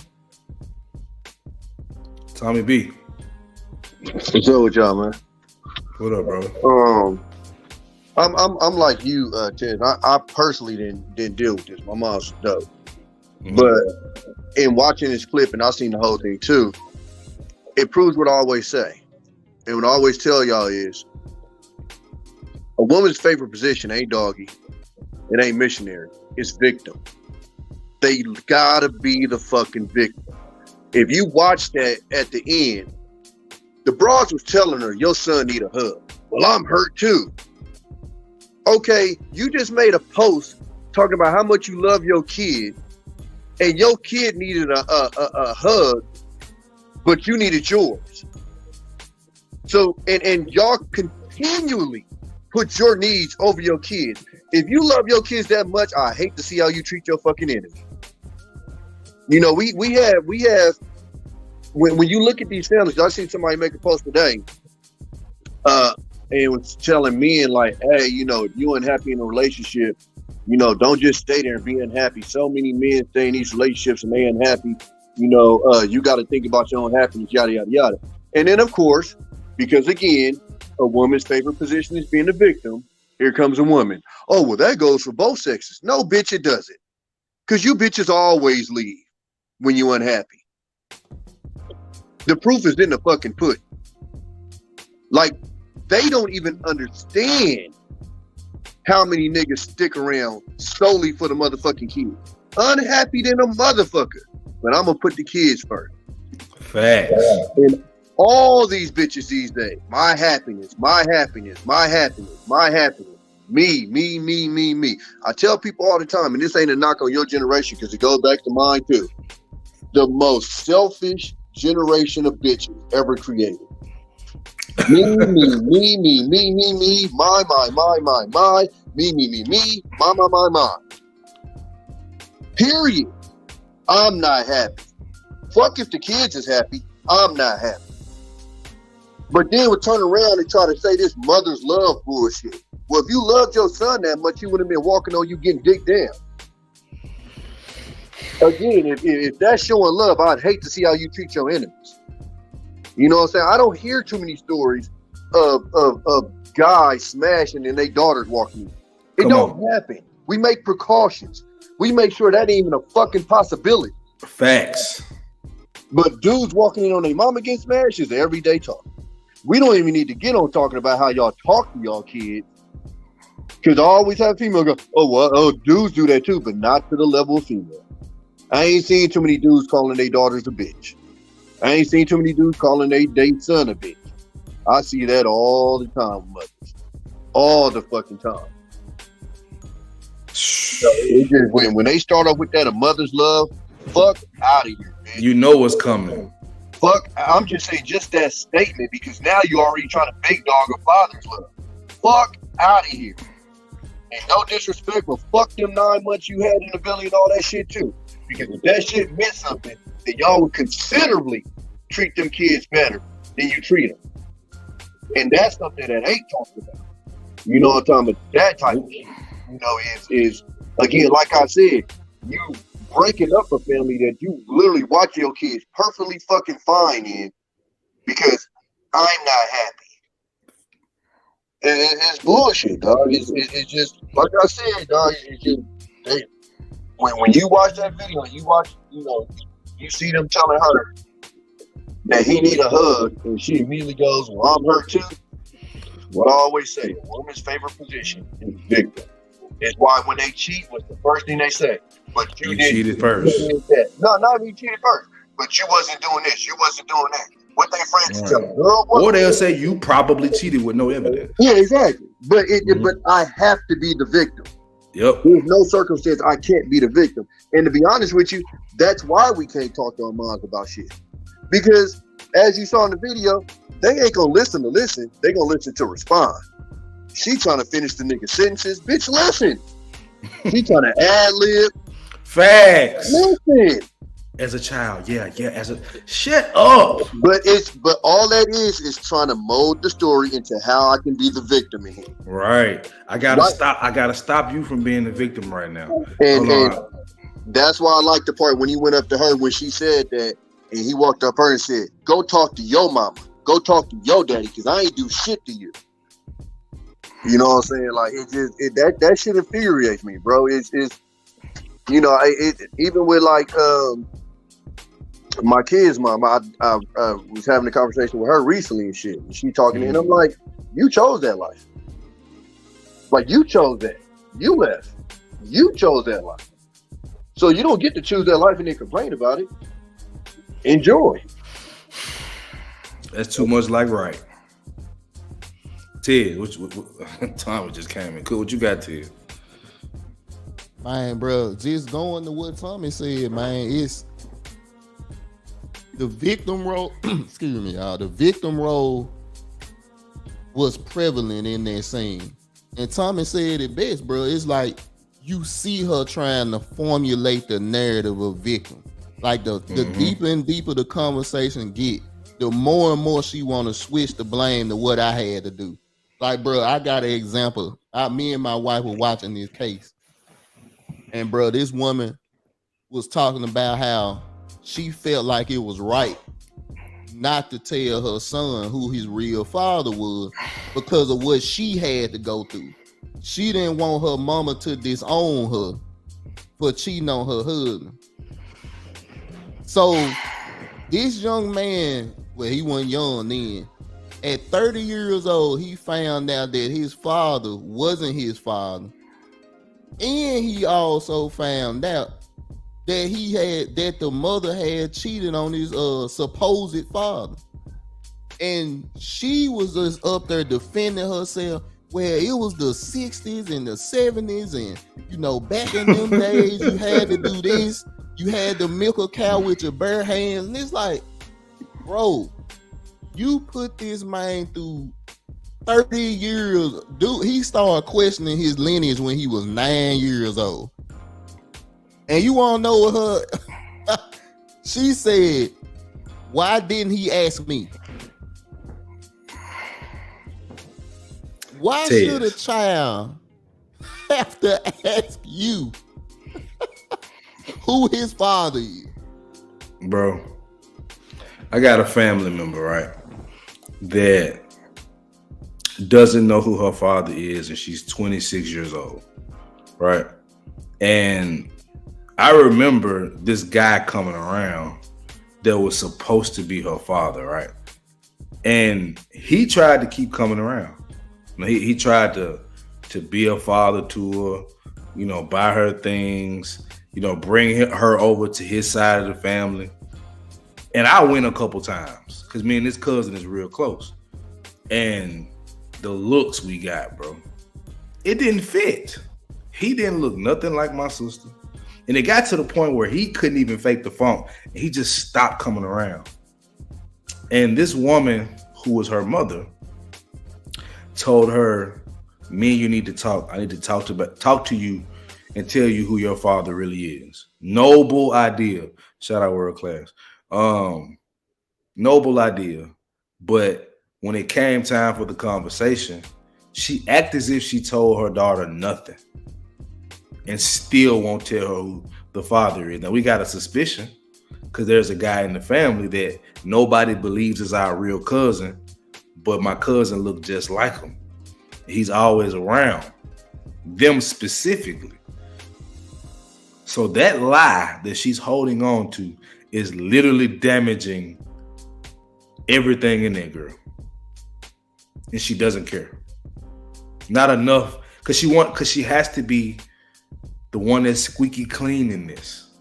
Tommy B. What's up with y'all, man? What up, bro? I'm like you, Ted. I personally didn't deal with this. My mom's dope. Mm-hmm. But in watching this clip, and I've seen the whole thing too, it proves what I always say. And what I always tell y'all is a woman's favorite position ain't doggy. It ain't missionary. It's victim. They gotta be the fucking victim. If you watch that at the end, The broad was telling her, your son need a hug. Well, I'm hurt too. Okay, you just made a post talking about how much you love your kid, and your kid needed a hug, but you needed yours. So, and y'all continually put your needs over your kids. If you love your kids that much, I hate to see how you treat your fucking enemy. You know, we have when you look at these families, I seen somebody make a post today, and it was telling men like, hey, you know, if you're unhappy in a relationship, you know, don't just stay there and be unhappy. So many men stay in these relationships and they unhappy. You know, you got to think about your own happiness, yada, yada, yada. And then, of course, because again, a woman's favorite position is being a victim, here comes a woman. Oh, well, that goes for both sexes. No, bitch, it doesn't. Because you bitches always leave when you're unhappy. The proof is in the fucking pudding. Like, they don't even understand how many niggas stick around solely for the motherfucking kids. Unhappy than a motherfucker. But I'm going to put the kids first. Facts. And all these bitches these days, my happiness, my happiness, my happiness, my happiness. Me, me, me, me, me. I tell people all the time, and this ain't a knock on your generation because it goes back to mine too. The most selfish generation of bitches ever created. Me, me, me, me, me, me, me, my, me, me, me, me, my. Period. I'm not happy. Fuck if the kids is happy, I'm not happy. But then we'll turn around and try to say this mother's love bullshit. Well, if you loved your son that much, you would have been walking on you getting dick down. Again, if that's showing love, I'd hate to see how you treat your enemies. You know what I'm saying? I don't hear too many stories of guys smashing and their daughters walking in. It don't happen. We make precautions. We make sure that ain't even a fucking possibility. Facts. But dudes walking in on their mama getting smashed is everyday talk. We don't even need to get on talking about how y'all talk to y'all kids. Because I always have female go, oh, well, dudes do that too, but not to the level of female. I ain't seen too many dudes calling their daughters a bitch. I ain't seen too many dudes calling their son a bitch. I see that all the time with mothers. All the fucking time. So it just, when they start off with that a mother's love, fuck out of here, man. You know what's coming. Fuck, I'm just saying just that statement because now you already trying to big dog a father's love. Fuck out of here. And no disrespect, but fuck them 9 months you had in the belly and all that shit too. Because if that shit meant something, then y'all would considerably treat them kids better than you treat them. And that's something that ain't talked about. You know what I'm talking about? That type of shit, you know, is again, like I said, you breaking up a family that you literally watch your kids perfectly fucking fine in because I'm not happy. And it's bullshit, dog. It's just like I said, dog. It's just when you watch that video, you watch, you know, you see them telling her that he need a hug, and she immediately goes, "Well, I'm hurt too." What I always say, a woman's favorite position is victim. It's why when they cheat, what's the first thing they say? But you cheated first. No, not even cheated first. But you wasn't doing this. You wasn't doing that. What they friends tell them, girl, or they'll say you probably cheated with no evidence. Yeah, exactly. But but I have to be the victim. Yep. There's no circumstance I can't be the victim. And to be honest with you, that's why we can't talk to our moms about shit. Because as you saw in the video, they ain't gonna listen to listen. They gonna listen to respond. She trying to finish the nigga sentences. Bitch, listen. She trying to ad lib. Facts. Listen. As a child, yeah. As a shut up. But all that is trying to mold the story into how I can be the victim in here. Right. I gotta stop you from being the victim right now. And that's why I like the part when he went up to her when she said that, and he walked up her and said, "Go talk to your mama. Go talk to your daddy, because I ain't do shit to you." You know what I'm saying? Like that shit infuriates me, bro. It's you know, even with like my kid's mom, I was having a conversation with her recently and shit. And she talking to me, and I'm like, you chose that life. Like, you chose that. You left. You chose that life. So you don't get to choose that life and then complain about it. Enjoy. That's too much like right. Ted, Tommy just came in. Cool, what you got, Ted? Man, bro, just going to what Tommy said, man, it's the victim role. Excuse me, y'all. The victim role was prevalent in that scene. And Tommy said it best, bro. It's like you see her trying to formulate the narrative of victim. Like the deeper and deeper the conversation get, the more and more she want to switch the blame to what I had to do. Like, bro, I got an example. Me and my wife were watching this case. And, bro, this woman was talking about how she felt like it was right not to tell her son who his real father was because of what she had to go through. She didn't want her mama to disown her for cheating on her husband. So this young man, well, he wasn't young then. At 30 years old, he found out that his father wasn't his father. And he also found out that the mother had cheated on his supposed father. And she was just up there defending herself. Well, it was the 60s and the 70s, and you know, back in them days, you had to do this. You had to milk a cow with your bare hands. And it's like, bro, you put this man through 30 years. Dude, he started questioning his lineage when he was 9 years old. And you want to know what her, she said, why didn't he ask me? Why should a child have to ask you who his father is? Bro, I got a family member, right, that doesn't know who her father is, and she's 26 years old, right? And I remember this guy coming around that was supposed to be her father, right? And he tried to keep coming around. He tried to be a father to her, you know, buy her things, you know, bring her over to his side of the family. And I went a couple times because me and this cousin is real close. And the looks we got, bro, it didn't fit. He didn't look nothing like my sister. And it got to the point where he couldn't even fake the funk. He just stopped coming around. And this woman, who was her mother, told her, me and you need to talk. I need to talk to you and tell you who your father really is. Noble idea. Shout out World Class. Noble idea. But when it came time for the conversation, she acted as if she told her daughter nothing and still won't tell her who the father is. Now, we got a suspicion because there's a guy in the family that nobody believes is our real cousin, but my cousin looked just like him. He's always around them specifically. So that lie that she's holding on to is literally damaging everything in that girl. And she doesn't care. Not enough, because she has to be the one that's squeaky clean in this.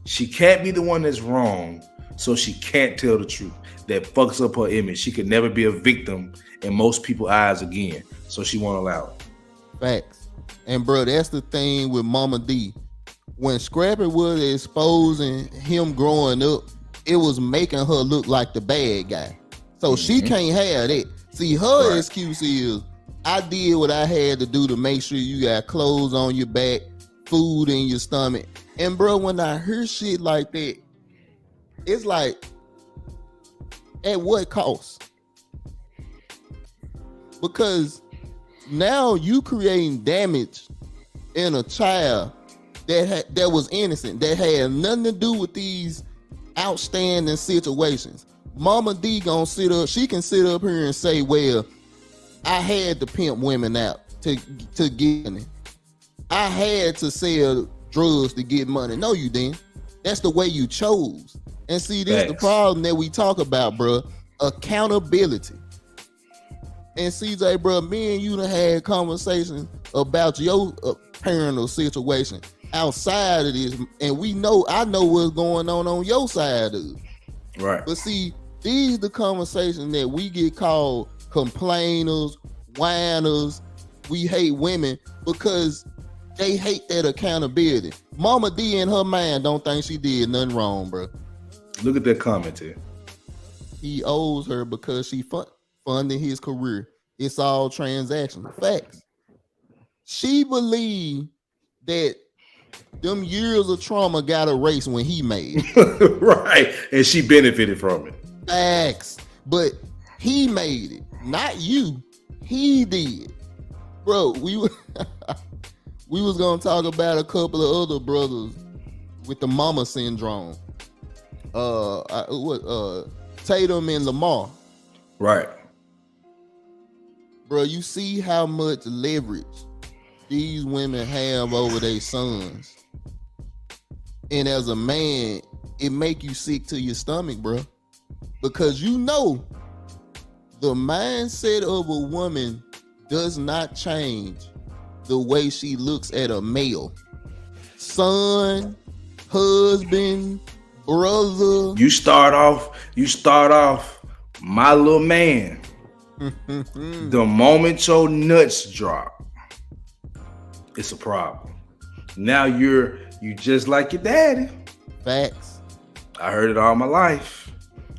She can't be the one that's wrong, so she can't tell the truth. That fucks up her image. She could never be a victim in most people's eyes again, so she won't allow it. Facts. And bro, that's the thing with Mama D. When Scrappy was exposing him growing up, it was making her look like the bad guy. So she can't have that. See, her excuse is, I did what I had to do to make sure you got clothes on your back, food in your stomach. And bro, when I hear shit like that, it's like, at what cost? Because now you creating damage in a child that was innocent, that had nothing to do with these outstanding situations. Mama D gonna sit up, she can sit up here and say, well, I had to pimp women out to get money. I had to sell drugs to get money. No, you didn't. That's the way you chose. And see, this is the problem that we talk about, bro. Accountability. And CJ, bro, me and you done had conversations about your parental situation outside of this, and I know what's going on your side of it. Right. But see, These the conversations that we get called complainers, whiners. We hate women because they hate that accountability. Mama D in her mind don't think she did nothing wrong, bro. Look at that comment here. He owes her because she funded his career. It's all transactional. Facts. She believed that them years of trauma got erased when he made it. Right. And she benefited from it. Facts. But he made it. Not you. He did. Bro, we was gonna talk about a couple of other brothers with the mama syndrome. Tatum and Lamar. Right. Bro, you see how much leverage these women have over their sons. And as a man, it make you sick to your stomach, bro. Because you know the mindset of a woman does not change the way she looks at a male. Son, husband, brother. You start off, my little man. The moment your nuts drop, it's a problem. Now you just like your daddy. Facts. I heard it all my life.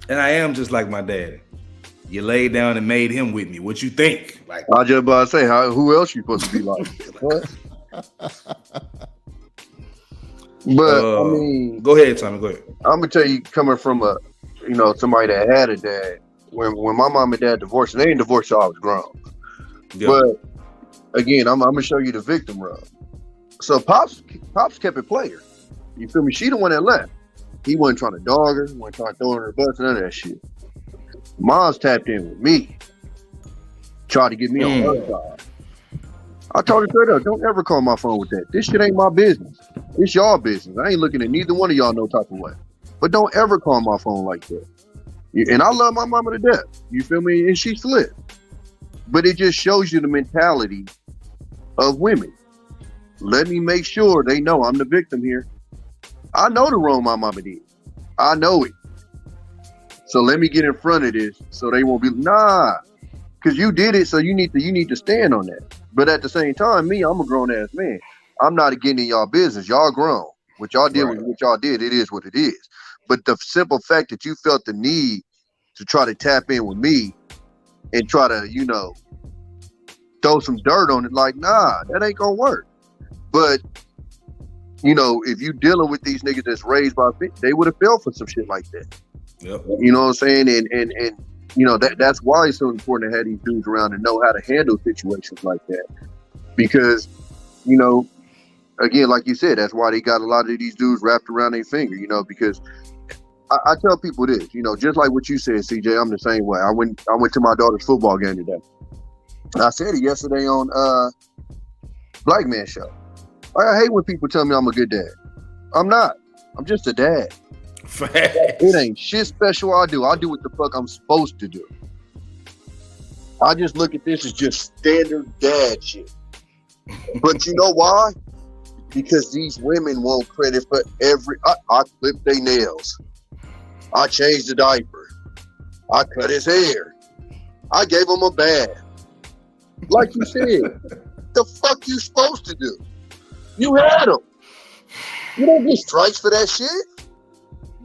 And I am just like my daddy. You laid down and made him with me. What you think? Like, I just about to say, who else you supposed to be like? What? But I mean, go ahead, Tommy. Go ahead. I'm gonna tell you, coming from somebody that had a dad. When my mom and dad divorced, and they didn't divorce till I was grown. Yeah. But again, I'm gonna show you the victim role. So Pops kept it player. You feel me? She the one that left. He wasn't trying to dog her, wasn't trying to throw her in her butts, none of that shit. Mom's tapped in with me. Tried to get me on her side. I told her straight up, don't ever call my phone with that. This shit ain't my business. It's y'all business. I ain't looking at neither one of y'all no type of way. But don't ever call my phone like that. And I love my mama to death. You feel me? And she flipped. But it just shows you the mentality of women. Let me make sure they know I'm the victim here. I know the wrong my mama did. I know it. So let me get in front of this so they won't be, nah. Because you did it, so you need to stand on that. But at the same time, I'm a grown-ass man. I'm not getting in y'all business. Y'all grown. What y'all did with what y'all did, it is what it is. But the simple fact that you felt the need to try to tap in with me and try to, throw some dirt on it, like, nah, that ain't gonna work. But, if you dealing with these niggas that's raised by, they would have fell for some shit like that. Yep. You know what I'm saying? And that's why it's so important to have these dudes around and know how to handle situations like that. Because, again, like you said, that's why they got a lot of these dudes wrapped around their finger, because I tell people this, just like what you said, CJ, I'm the same way. I went to my daughter's football game today. I said it yesterday on Black Man Show. I hate when people tell me I'm a good dad. I'm not. I'm just a dad. Facts. It ain't shit special I do. I do what the fuck I'm supposed to do. I just look at this as just standard dad shit. But you know why? Because these women want credit for I clipped their nails. I changed the diaper. I cut his hair. I gave him a bath. Like you said, the fuck you supposed to do? You had him. You don't get strikes for that shit.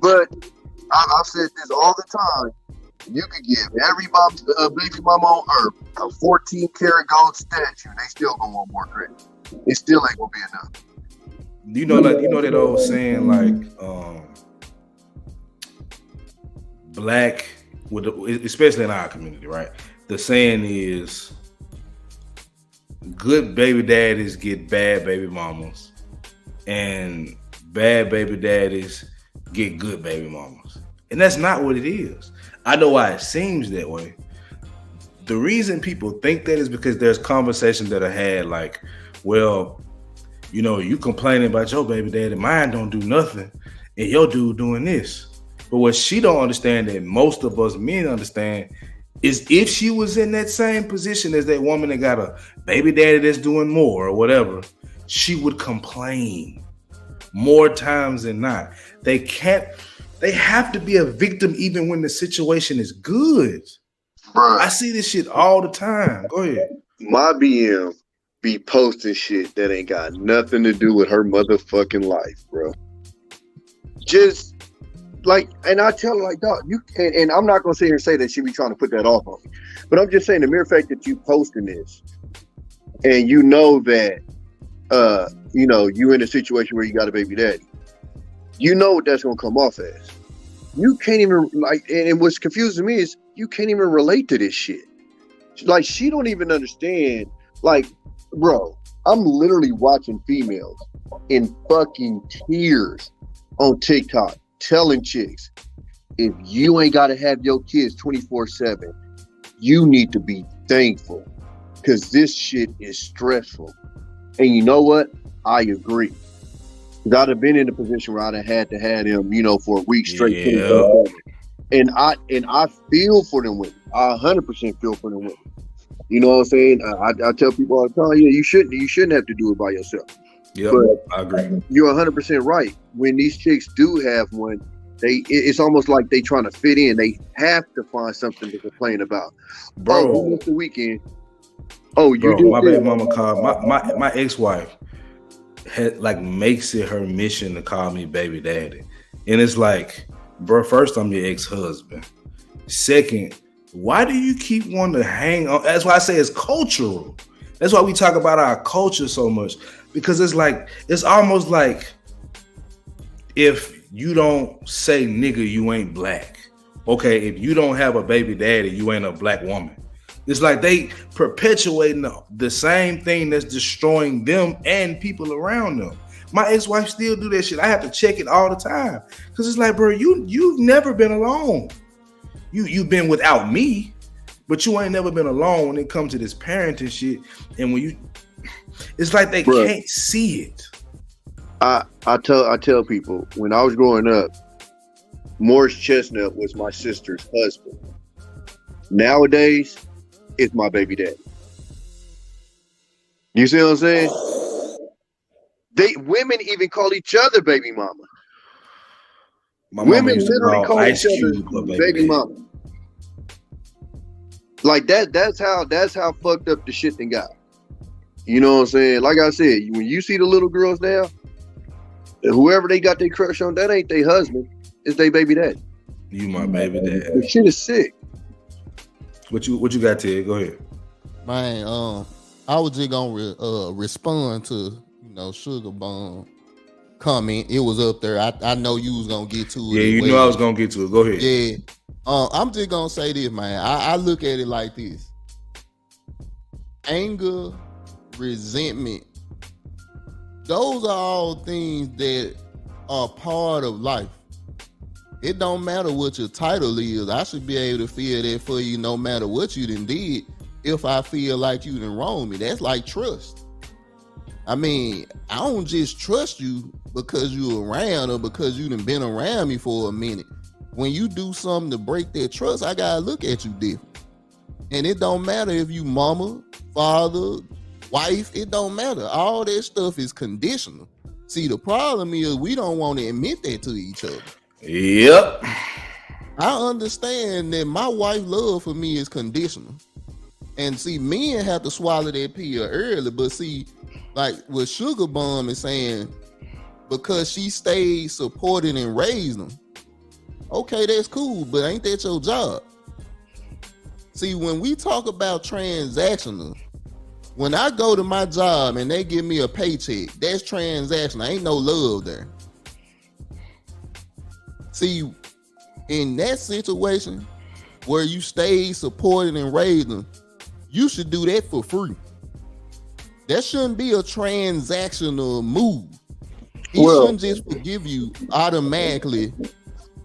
But I've said this all the time. You could give every baby mama on earth a 14-karat gold statue, and they still gonna want more credit. It still ain't gonna be enough. You know that old saying, like, black, especially in our community, right? The saying is, good baby daddies get bad baby mamas, and bad baby daddies get good baby mamas. And that's not what it is. I know why it seems that way. The reason people think that is because there's conversations that are had like, well, you complaining about your baby daddy, mine don't do nothing, and your dude doing this. But what she don't understand, that most of us men understand, is if she was in that same position as that woman that got a baby daddy that's doing more or whatever, she would complain more times than not. They can't, They have to be a victim even when the situation is good. Bruh, I see this shit all the time. Go ahead. my BM be posting shit that ain't got nothing to do with her motherfucking life, bro. Just like, and I tell her like, dog, you can, and I'm not gonna sit here and say that she be trying to put that off on me, but I'm just saying the mere fact that you posting this, and you know that, you in a situation where you got a baby daddy, you know what that's gonna come off as. You can't even like, and what's confusing me is you can't even relate to this shit. Like, she don't even understand. Like, bro, I'm literally watching females in fucking tears on TikTok telling chicks, if you ain't got to have your kids 24/7, you need to be thankful because this shit is stressful. And you know what? I agree. Because I'd have been in a position where I'd have had to have them, for a week straight. Yeah. And I feel for them women. I 100% feel for them women. You know what I'm saying? I tell people all the time, yeah, you shouldn't have to do it by yourself. Yep, But I agree. you're 100% right. When these chicks do have one, it's almost like they trying to fit in. They have to find something to complain about. Bro, Oh, we missed the weekend. Oh, you bro, did my this. baby mama called my ex-wife had like makes it her mission to call me baby daddy. And it's like, bro, first, I'm your ex-husband. Second, why do you keep wanting to hang on? That's why I say it's cultural. That's why we talk about our culture so much. Because it's almost like if you don't say nigga, you ain't black. Okay, if you don't have a baby daddy, you ain't a black woman. It's like they perpetuating the same thing that's destroying them and people around them. My ex-wife still do that shit. I have to check it all the time. Because it's like, bro, you've never been alone. You've been without me, but you ain't never been alone when it comes to this parenting shit. And when it's like they can't see it. I tell people when I was growing up, Morris Chestnut was my sister's husband. Nowadays, it's my baby daddy. You see what I'm saying? Women even call each other baby mama. Women literally call each other baby mama. Like that's how fucked up the shit they got. You know what I'm saying? Like I said, when you see the little girls now, whoever they got their crush on, that ain't their husband. It's their baby daddy. You my baby dad. The shit is sick. What you got, Ted? Go ahead. Man, I was just gonna respond to Sugar Bomb comment. It was up there. I know you was gonna get to it. Yeah, you know I was gonna get to it. Go ahead. Yeah. I'm just gonna say this, man. I look at it like this: anger, resentment. Those are all things that are part of life. It don't matter what your title is. I should be able to feel that for you no matter what you done did. If I feel like you done wronged me, that's like trust. I mean, I don't just trust you because you around or because you done been around me for a minute. When you do something to break that trust, I gotta look at you different. And it don't matter if you mama, father, wife, it don't matter. All that stuff is conditional. See, the problem is we don't want to admit that to each other. Yep. I understand that my wife's love for me is conditional. And see, men have to swallow that pill early, but see, like what Sugar Bomb is saying, because she stayed supported and raised them. Okay, that's cool, but ain't that your job? See, when we talk about transactional, when I go to my job and they give me a paycheck, that's transactional. Ain't no love there. See, in that situation where you stay supported and raised them, you should do that for free. That shouldn't be a transactional move. He shouldn't just forgive you automatically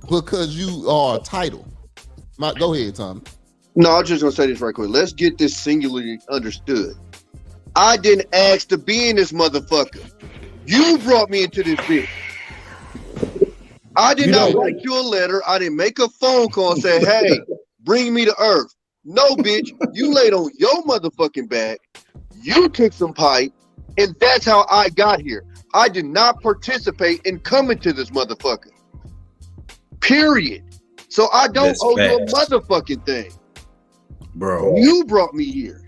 because you are a title. Go ahead, Tom. No, I'm just gonna say this right quick. Let's get this singularly understood. I didn't ask to be in this motherfucker. You brought me into this bitch. I did not write you a letter. I didn't make a phone call and say, hey, bring me to earth. No, bitch, you laid on your motherfucking back. You took some pipe, and that's how I got here. I did not participate in coming to this motherfucker. Period. So I don't That's owe you a facts. motherfucking thing. Bro. You brought me here.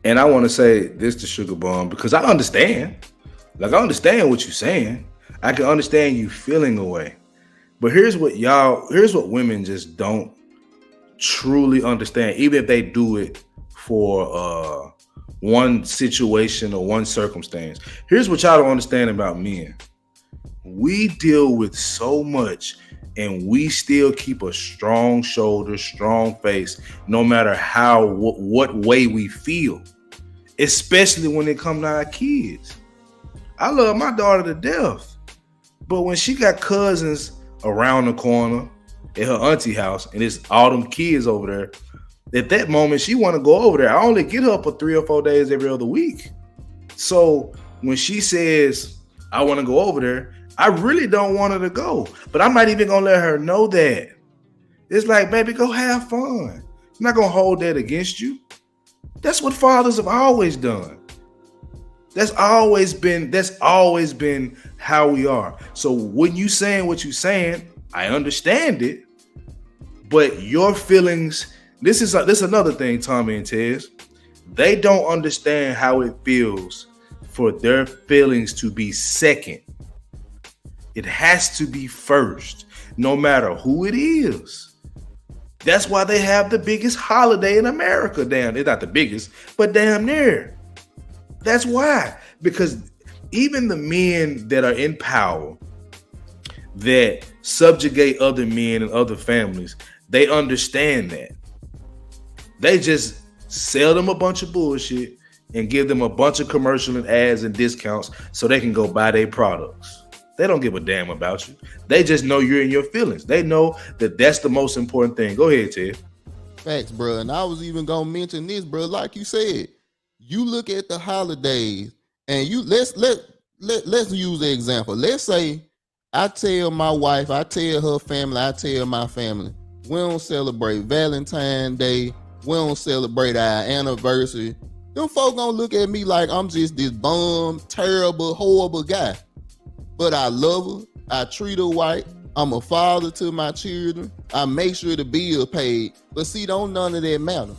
And I want to say this to Sugar Bomb because I understand. Like, I understand what you're saying. I can understand you feeling away. But here's what women just don't truly understand, even if they do it for one situation or one circumstance. Here's what y'all don't understand about men. We deal with so much and we still keep a strong shoulder, strong face, no matter what way we feel, especially when it comes to our kids. I love my daughter to death, but when she got cousins around the corner at her auntie house and it's all them kids over there, at that moment she want to go over there. I only get her for 3 or 4 days every other week. So when she says I want to go over there, I really don't want her to go, but I'm not even gonna let her know that. It's like, baby, go have fun. I'm not gonna hold that against you. That's what fathers have always done. That's always been how we are. So when you saying what you're saying, I understand it, but your feelings. This is another thing, Tommy and Tez. They don't understand how it feels for their feelings to be second. It has to be first, no matter who it is. That's why they have the biggest holiday in America. Damn, it's not the biggest, but damn near. That's why. Because even the men that are in power, that subjugate other men and other families, they understand that. They just sell them a bunch of bullshit and give them a bunch of commercial and ads and discounts so they can go buy their products. They don't give a damn about you. They just know you're in your feelings. They know that that's the most important thing. Go ahead, Ted. Facts, bro. And I was even gonna mention this, bro. Like you said, you look at the holidays and let's use the example. Let's say I tell my wife, I tell her family, I tell my family, we don't celebrate Valentine's Day, we don't celebrate our anniversary. Them folk gonna look at me like I'm just this bum, terrible, horrible guy. But I love her. I treat her right. I'm a father to my children. I make sure the bill paid. But see, don't none of that matter.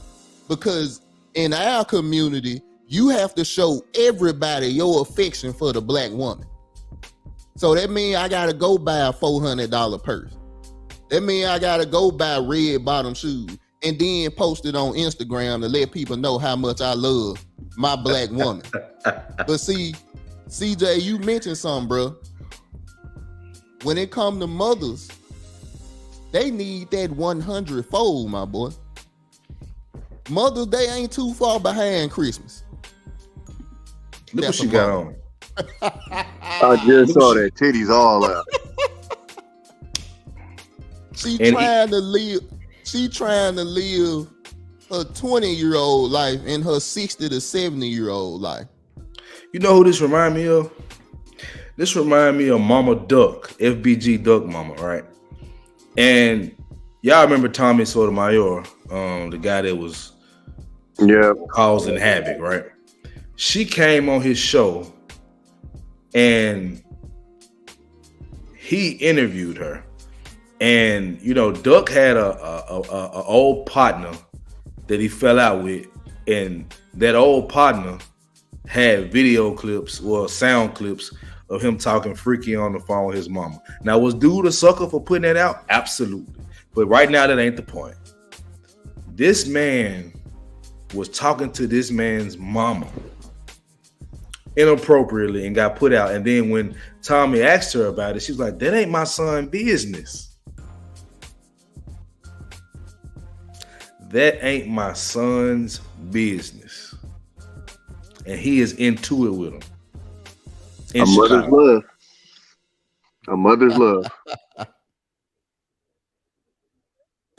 Because in our community, you have to show everybody your affection for the black woman. So that means I gotta go buy a $400 purse. That means I gotta go buy red bottom shoes and then post it on Instagram to let people know how much I love my black woman. But see, CJ, you mentioned something, bro. When it comes to mothers, they need that 100-fold, my boy. Mother's Day ain't too far behind Christmas. Look what she got on. I just saw that titties all out. She trying to live her 20-year-old life and her 60 to 70-year-old life. You know who this remind me of? This remind me of Mama Duck, FBG Duck Mama, right? And y'all remember Tommy Sotomayor, the guy that was causing havoc, right? She came on his show and he interviewed her. And, you know, Duck had a old partner that he fell out with. And that old partner had video clips or sound clips of him talking freaky on the phone with his mama. Now, was dude a sucker for putting that out? Absolutely. But right now, that ain't the point. This man was talking to this man's mama inappropriately and got put out. And then when Tommy asked her about it, she was like, that ain't my son's business. That ain't my son's business. And he is into it with him. A mother's love. A mother's love.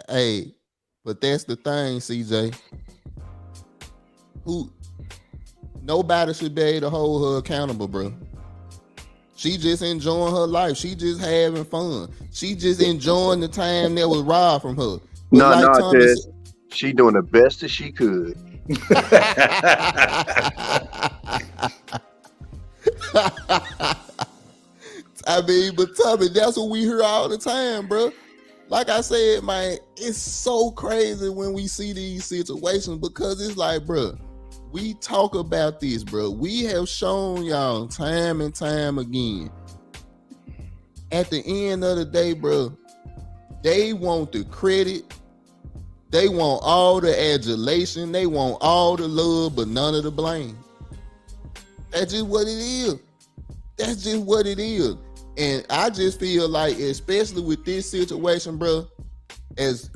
Hey, but that's the thing, CJ. Nobody should be able to hold her accountable, bro. She just enjoying her life. She just having fun. She just enjoying the time that was robbed from her. But No, Ted. She doing the best that she could. I mean, but Tommy, that's what we hear all the time, bro. Like I said, man, it's so crazy when we see these situations because it's like, bro, we talk about this, bro. We have shown y'all time and time again. At the end of the day, bro, they want the credit. They want all the adulation. They want all the love, but none of the blame. That's just what it is. That's just what it is. And I just feel like, especially with this situation, bro, as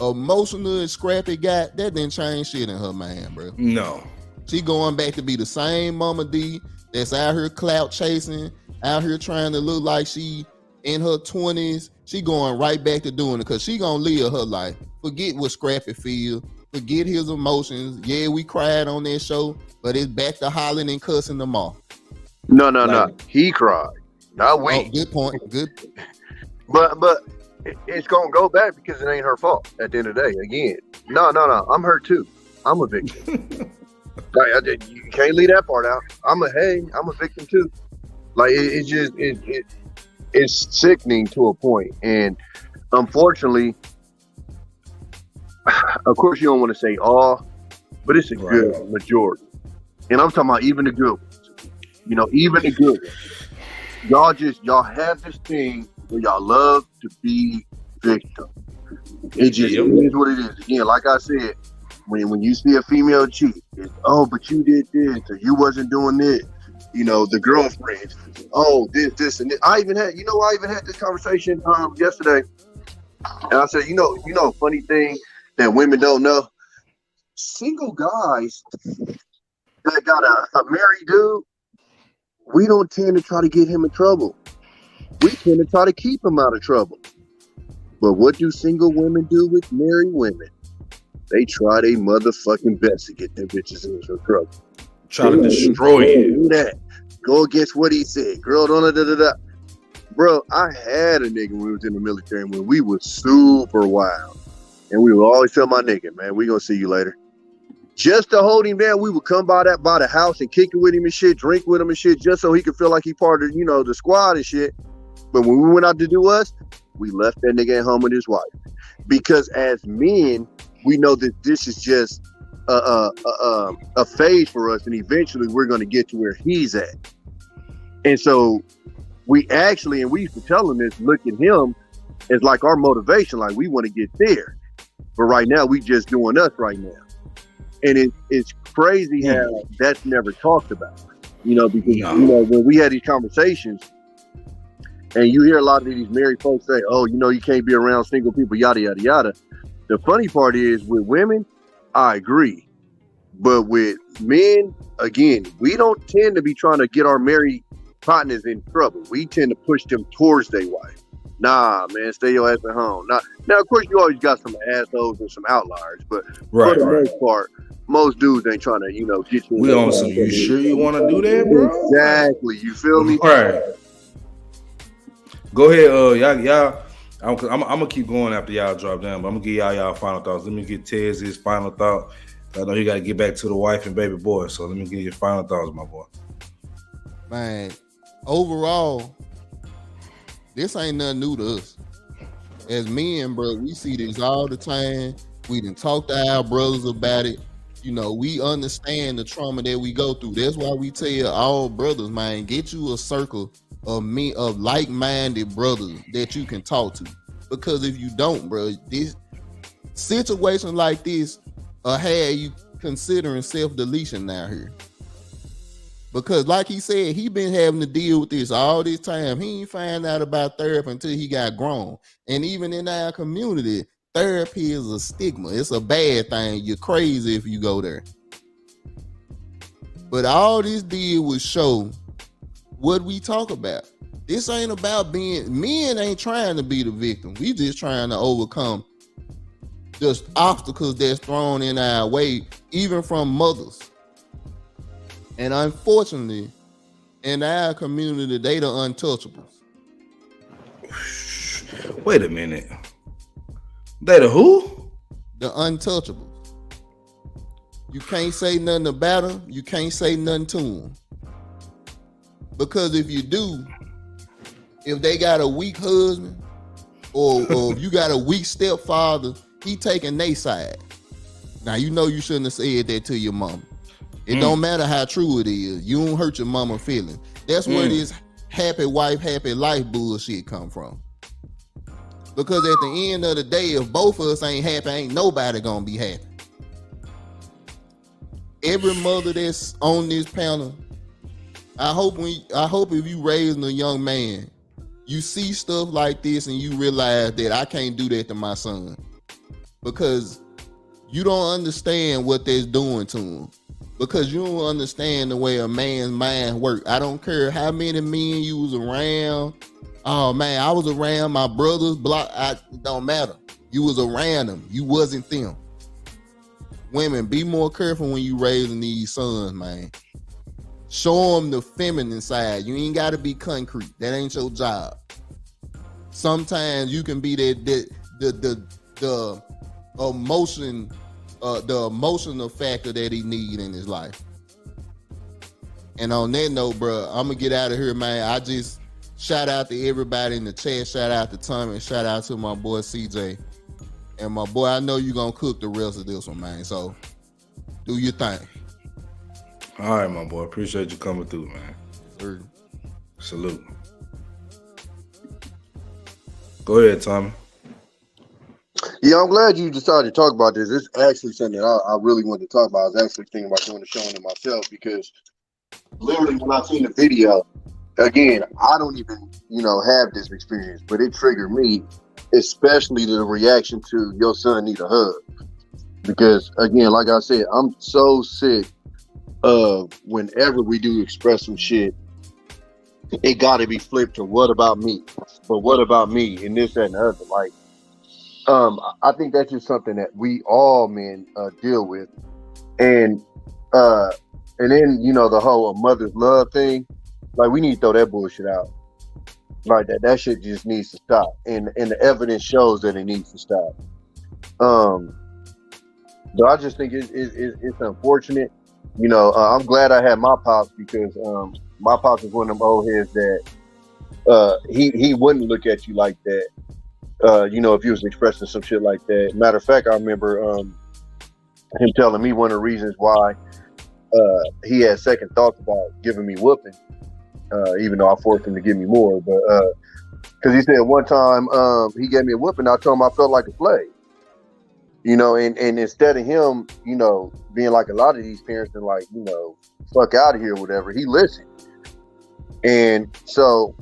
emotional as Scrappy got, that didn't change shit in her mind, bro. No. She going back to be the same Mama D that's out here clout chasing, out here trying to look like she in her 20s. She going right back to doing it because she gonna live her life. Forget what Scrappy feel. Forget his emotions. Yeah, we cried on that show, but it's back to hollering and cussing them off. No. He cried. Not we. Oh, good point. Good. But it's gonna go back because it ain't her fault. At the end of the day, again, no. I'm hurt too. I'm a victim. Like you can't leave that part out. I'm a victim too. Like it's sickening to a point, and unfortunately, of course, you don't want to say all, but it's a good majority. And I'm talking about even the good ones. You know, even the good ones. Y'all have this thing where y'all love to be victim. It just is what it is. Again, like I said, when you see a female cheat, it's, oh, but you did this, or you wasn't doing this. You know, the girlfriends, oh, this, and this. I even had this conversation yesterday. And I said, you know, funny thing that women don't know, single guys that got a married dude, we don't tend to try to get him in trouble. We tend to try to keep him out of trouble. But what do single women do with married women? They try their motherfucking best to get them bitches in trouble. Try to destroy it. Do that. Go against what he said. Girl, da. Bro, I had a nigga when we was in the military when we was super wild. And we would always tell my nigga, man, we gonna see you later. Just to hold him down, we would come by the house and kick it with him and shit, drink with him and shit, just so he could feel like he part of, the squad and shit. But when we went out to do us, we left that nigga at home with his wife. Because as men, we know that this is just a phase for us, and eventually we're going to get to where he's at. And so we used to tell him this, look at him as like our motivation, like we want to get there. But right now, we just doing us right now. And it's crazy how that's never talked about, because when we had these conversations, and you hear a lot of these married folks say, oh, you can't be around single people, yada, yada, yada. The funny part is with women, I agree. But with men, again, we don't tend to be trying to get our married partners in trouble. We tend to push them towards their wife. Nah, man, stay your ass at home. Now, of course, you always got some assholes and some outliers, but for the most part, most dudes ain't trying to, get you. We on some, you sure you want to do that, bro? Exactly. You feel me? All right. Go ahead, y'all. I'm gonna keep going after y'all drop down, but I'm gonna give y'all final thoughts. Let me get Tez's final thought. I know you got to get back to the wife and baby boy, so let me give you your final thoughts, my boy. Man, overall, this ain't nothing new to us. As men, bro, we see this all the time. We done talk to our brothers about it. We understand the trauma that we go through. That's why we tell all brothers, man, get you a circle of like-minded brothers that you can talk to. Because if you don't, bro, this situation like this have you considering self-deletion now here. Because like he said, he been having to deal with this all this time. He ain't find out about therapy until he got grown. And even in our community, therapy is a stigma. It's a bad thing. You're crazy if you go there. But all this did was show what we talk about. This ain't about men ain't trying to be the victim. We just trying to overcome just obstacles that's thrown in our way, even from mothers. And unfortunately, in our community, they the untouchables. Wait a minute. They the who? The untouchables. You can't say nothing about them. You can't say nothing to them. Because if you do, if they got a weak husband or if you got a weak stepfather, he taking their side. Now, you know you shouldn't have said that to your mama. It don't matter how true it is. You don't hurt your mama feelings. That's where this happy wife, happy life bullshit come from. Because at the end of the day, if both of us ain't happy, ain't nobody gonna be happy. Every mother that's on this panel, I hope if you raising a young man, you see stuff like this and you realize that I can't do that to my son. Because you don't understand what that's doing to him. Because you don't understand the way a man's mind works. I don't care how many men you was around. Oh man, I was around my brothers. It don't matter. You was around them. You wasn't them. Women, be more careful when you raising these sons, man. Show them the feminine side. You ain't got to be concrete. That ain't your job. Sometimes you can be the emotional factor that he need in his life. And on that note, bro, I'm gonna get out of here, man. I just shout out to everybody in the chat. Shout out to Tommy. Shout out to my boy CJ. And my boy, I know you gonna cook the rest of this one, man. So do your thing. All right, my boy. Appreciate you coming through, man. Sure. Salute. Go ahead, Tommy. Yeah, I'm glad you decided to talk about this. It's actually something that I really wanted to talk about. I was actually thinking about doing the show on it myself because literally when I seen the video, again, I don't even, have this experience, but it triggered me, especially the reaction to your son need a hug. Because again, like I said, I'm so sick of whenever we do express some shit, it got to be flipped to what about me? But what about me? And this, that, and the other. Like, I think that's just something that we all men deal with. And then, the whole mother's love thing, like we need to throw that bullshit out. Like that shit just needs to stop. And the evidence shows that it needs to stop. So I just think it's unfortunate. I'm glad I had my pops because my pops was one of them old heads that he wouldn't look at you like that. If he was expressing some shit like that. Matter of fact, I remember him telling me one of the reasons why he had second thoughts about giving me whooping, even though I forced him to give me more. But because he said one time he gave me a whooping, I told him I felt like a slave. And instead of him, being like a lot of these parents and like, fuck out of here or whatever, he listened. And so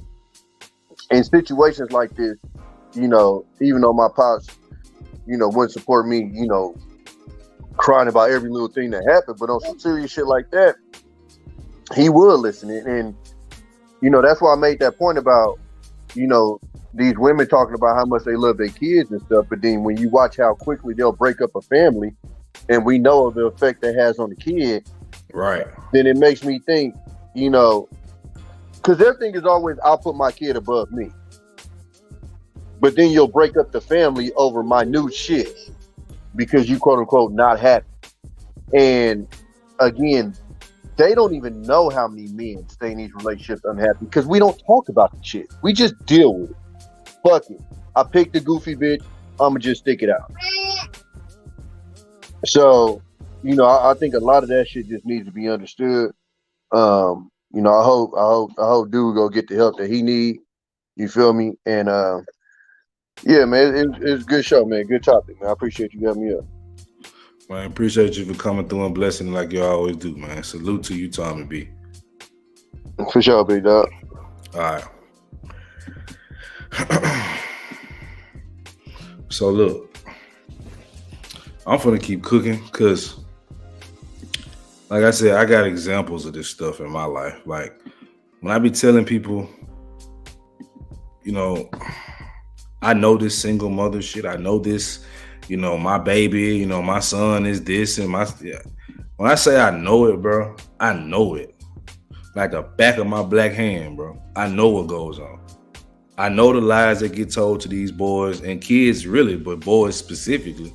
in situations like this, even though my pops, wouldn't support me, crying about every little thing that happened, but on some serious shit like that, he would listen. And that's why I made that point about, these women talking about how much they love their kids and stuff, but then when you watch how quickly they'll break up a family, and we know the effect that has on the kid, right? Then it makes me think, because their thing is always, I'll put my kid above me. But then you'll break up the family over minute shit because you quote unquote not happy. And again, they don't even know how many men stay in these relationships unhappy because we don't talk about the shit. We just deal with it. Fuck it. I picked the goofy bitch. I'ma just stick it out. So, I think a lot of that shit just needs to be understood. I hope dude go get the help that he need. You feel me? And yeah, man, it's a good show, man. Good topic, man. I appreciate you having me up. Man, appreciate you for coming through and blessing like you always do, man. Salute to you, Tommy B. For sure, big dog. All right. So look, I'm finna keep cooking because, like I said, I got examples of this stuff in my life. Like when I be telling people, I know this single mother shit. I know this, my baby, my son is this and when I say I know it, bro, I know it. Like the back of my black hand, bro. I know what goes on. I know the lies that get told to these boys and kids really, but boys specifically.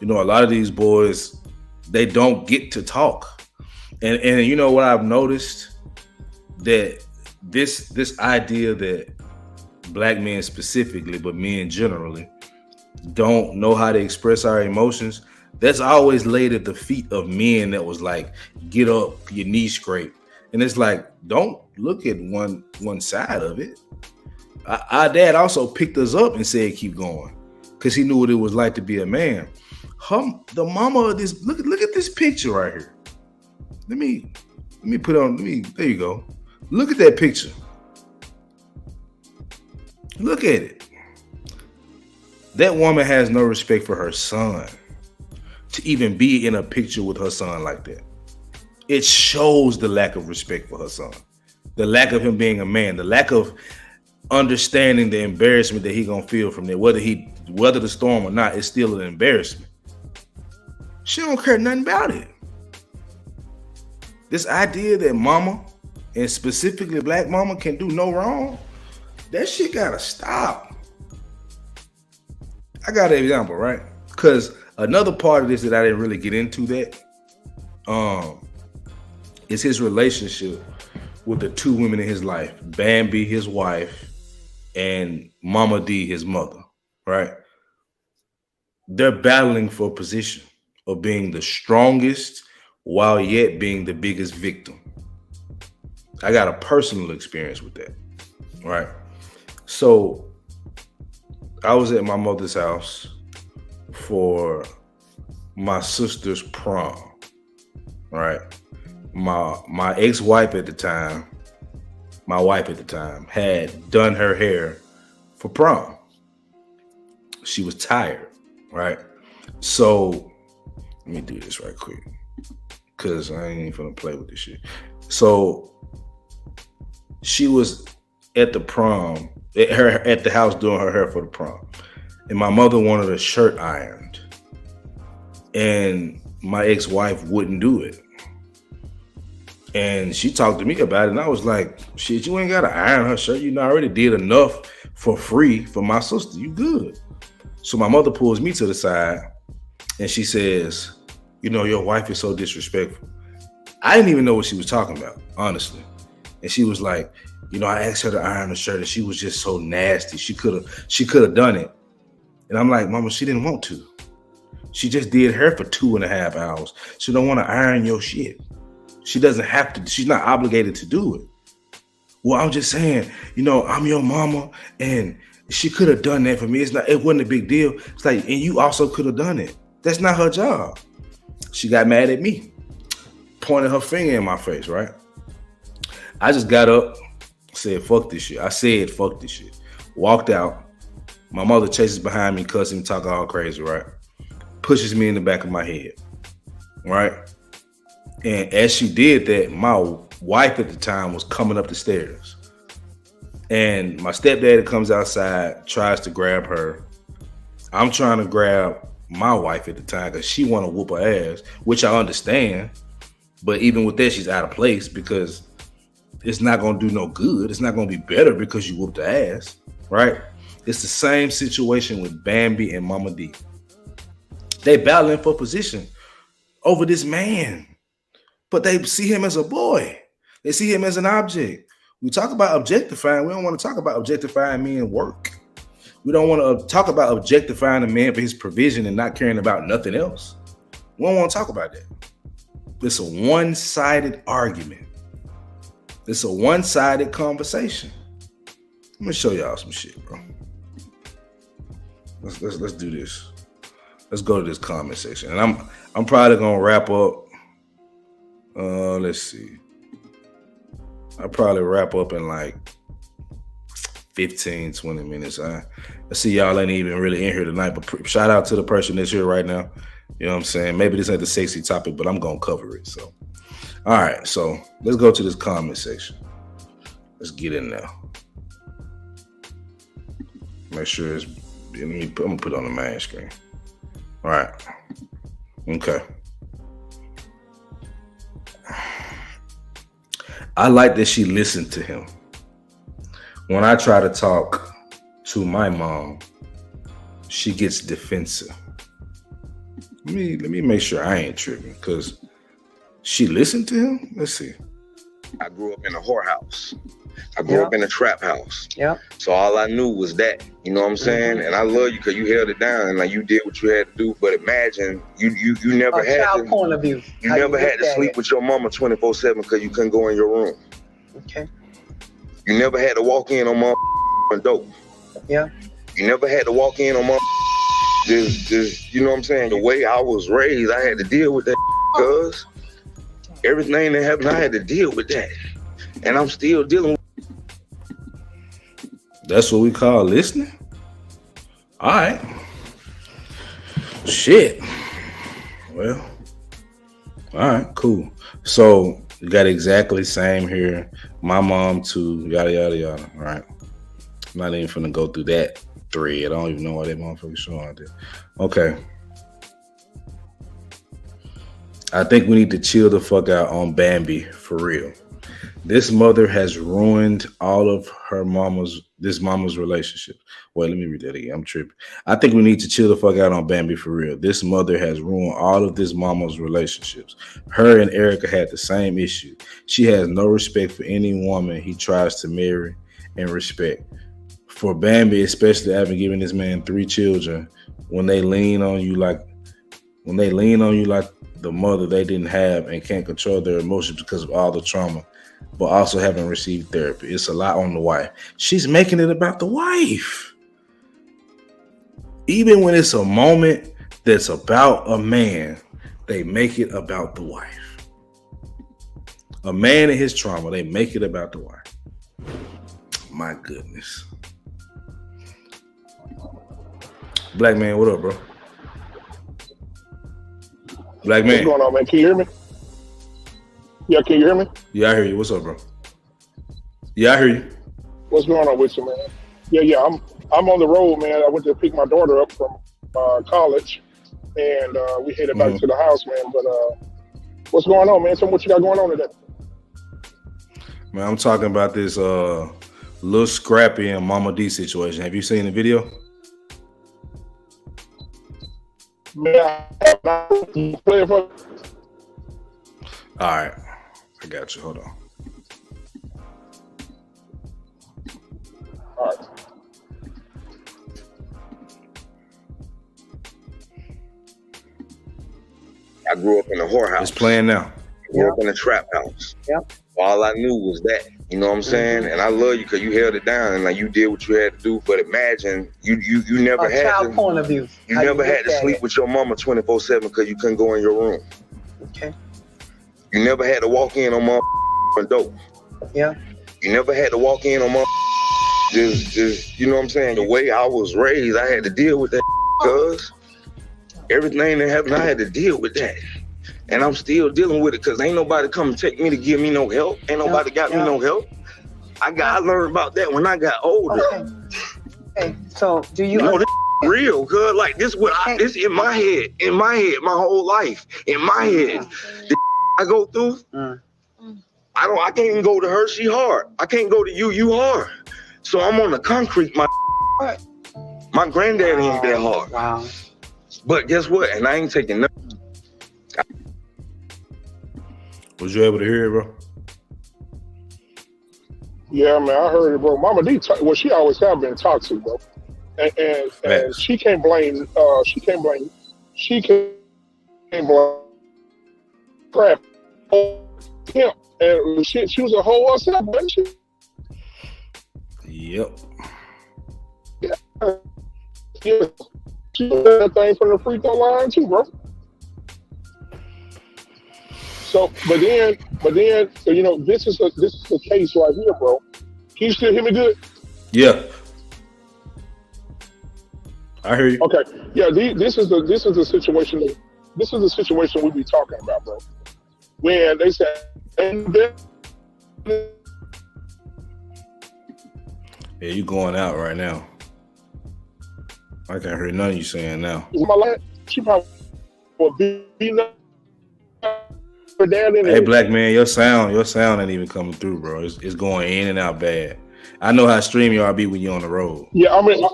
A lot of these boys, they don't get to talk. And what I've noticed, that this idea that black men specifically, but men generally, don't know how to express our emotions, that's always laid at the feet of men that was like, get up, your knee scrape. And it's like, don't look at one side of it. Our dad also picked us up and said, keep going, because he knew what it was like to be a man. The mama of this, look at this picture right here. Let me put on, there you go. Look at that picture. Look at it. That woman has no respect for her son to even be in a picture with her son like that. It shows the lack of respect for her son, the lack of him being a man, the lack of understanding the embarrassment that he gonna feel from that. Whether he weather the storm or not, it's still an embarrassment. She don't care nothing about it. This idea that mama, and specifically black mama, can do no wrong, that shit gotta stop. I got an example, right? Because another part of this that I didn't really get into is his relationship with the two women in his life, Bambi, his wife, and Mama D, his mother, right? They're battling for position of being the strongest while yet being the biggest victim. I got a personal experience with that, right? So I was at my mother's house for my sister's prom, right? My ex-wife at the time, my wife at the time, had done her hair for prom. She was tired, right? So let me do this right quick, because I ain't even gonna play with this shit. So she was at the prom, at the house doing her hair for the prom. And my mother wanted a shirt ironed. And my ex-wife wouldn't do it. And she talked to me about it, and I was like, shit, you ain't gotta iron her shirt. You know, I already did enough for free for my sister. You good. So my mother pulls me to the side and she says, you know, your wife is so disrespectful. I didn't even know what she was talking about, honestly. And she was like, you know, I asked her to iron the shirt and she was just so nasty. She could have done it. And I'm like, Mama, she didn't want to. She just did hair for 2.5 hours. She don't want to iron your shit. She doesn't have to. She's not obligated to do it. Well, I'm just saying, you know, I'm your mama and she could have done that for me. It wasn't a big deal. It's like, and you also could have done it. That's not her job. She got mad at me, pointed her finger in my face, right? I just got up, said, fuck this shit. I said, fuck this shit. Walked out. My mother chases behind me, cussing, talking all crazy, right? Pushes me in the back of my head, right? And as she did that, my wife at the time was coming up the stairs. And my stepdad comes outside, tries to grab her. I'm trying to grab my wife at the time because she want to whoop her ass, which I understand. But even with that, she's out of place because it's not going to do no good. It's not going to be better because you whooped her ass, right? It's the same situation with Bambi and Mama D. They battling for position over this man, but they see him as a boy. They see him as an object. We talk about objectifying. We don't want to talk about objectifying men work. We don't want to talk about objectifying a man for his provision and not caring about nothing else. We don't want to talk about that. It's a one-sided argument. It's a one-sided conversation. Let me show y'all some shit, bro. Let's do this. Let's go to this comment section. And I'm probably gonna wrap up. Let's see. I'll probably wrap up in like 15, 20 minutes. I see y'all ain't even really in here tonight, but shout out to the person that's here right now. You know what I'm saying? Maybe this ain't the sexy topic, but I'm gonna cover it. So, all right. So let's go to this comment section. Let's get in there. Make sure it's. I'm gonna put it on the main screen. All right. Okay. I like that she listened to him. When I try to talk to my mom, she gets defensive. Let me make sure I ain't tripping, because she listened to him. Let's see. I grew up in a whorehouse. I grew up in a trap house. Yeah. So all I knew was that, you know what I'm saying? And I love you because you held it down and like you did what you had to do. But imagine you never had child to, point of view. you How never had to look at sleep it. with your mama 24/7 because you couldn't go in your room. Okay. You never had to walk in on mom dope. Yeah. You never had to walk in on mom just you know what I'm saying? The way I was raised, I had to deal with that because everything that happened, I had to deal with that. And I'm still dealing with. That's what we call listening? All right. Shit. Well, all right, cool. So you got exactly same here. My mom too, yada, yada, yada. All right. I'm not even finna go through that thread. I don't even know why that motherfucker showing out there. Okay. I think we need to chill the fuck out on Bambi for real. This mother has ruined all of this mama's relationship. Wait, let me read that again. I'm tripping. I think we need to chill the fuck out on Bambi for real. This mother has ruined all of this mama's relationships. Her and Erica had the same issue. She has no respect for any woman he tries to marry and respect. For Bambi, especially after giving this man 3 children, when they lean on you like the mother they didn't have and can't control their emotions because of all the trauma, but also haven't received therapy. It's a lot on the wife. She's making it about the wife. Even when it's a moment that's about a man, they make it about the wife. A man and his trauma, they make it about the wife. My goodness. Black man, what up, bro? Black man. What's going on, man? Can you hear me? Yeah, can you hear me? Yeah, I hear you. What's up, bro? Yeah, I hear you. What's going on with you, man? Yeah, I'm on the road, man. I went to pick my daughter up from college, and we headed back to the house, man. But what's going on, man? So what you got going on today? Man, I'm talking about this little Scrappy and Mama D situation. Have you seen the video? Man, play it for. All right. I got you. Hold on. All right. I grew up in a whorehouse. It's playing now. I grew up in a trap house. Yep. All I knew was that. You know what I'm saying? And I love you because you held it down and like you did what you had to do. But imagine you never had child to, point of view. you How never had look to at sleep it. with your mama 24/7 because you couldn't go in your room. Okay. You never had to walk in on mom dope. Yeah. You never had to walk in on mom just you know what I'm saying? The way I was raised, I had to deal with that because everything that happened, I had to deal with that. And I'm still dealing with it because ain't nobody come and take me to give me no help. Ain't nobody got me no help. I learned about that when I got older. Okay. Hey, so do you? No, this real good. Like this, this in my head, my whole life, in my head. The I go through, I can't even go to her. She hard. I can't go to you hard. So I'm on the concrete. My granddaddy ain't that hard. Wow. But guess what? And I ain't taking nothing. Was you able to hear it, bro? Yeah, man, I heard it, bro. Mama D, well, she always have been toxic, bro. And she can't blame. She can't blame crap. Yeah, and she was a whole herself, wasn't she? Yep. Yeah, she did that thing from the free throw line too, bro. So, but then, so, you know, this is a case right here, bro. Can you still hear me good? Yeah. I hear you. Okay. Yeah, this is the situation. This is the situation we be talking about, bro. When they said, Yeah, you going out right now. I can't hear none of you saying now. my life, she probably will be down in Hey, black man, your sound ain't even coming through, bro. It's going in and out bad. I know how StreamYard be when you're on the road. Yeah, I'm in the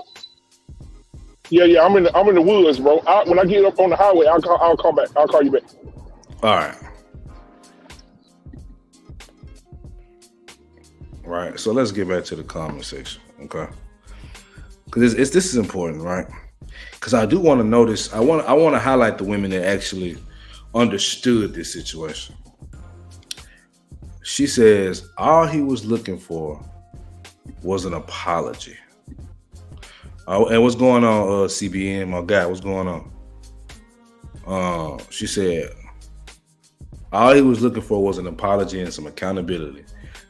woods, bro. When I get up on the highway, I'll call back. I'll call you back. All right. right? So let's get back to the comment section, okay? Because this is important, right? Because I do want to notice. I want to highlight the women that actually understood this situation. She says all he was looking for was an apology. And what's going on, CBN, my guy? What's going on? She said all he was looking for was an apology and some accountability.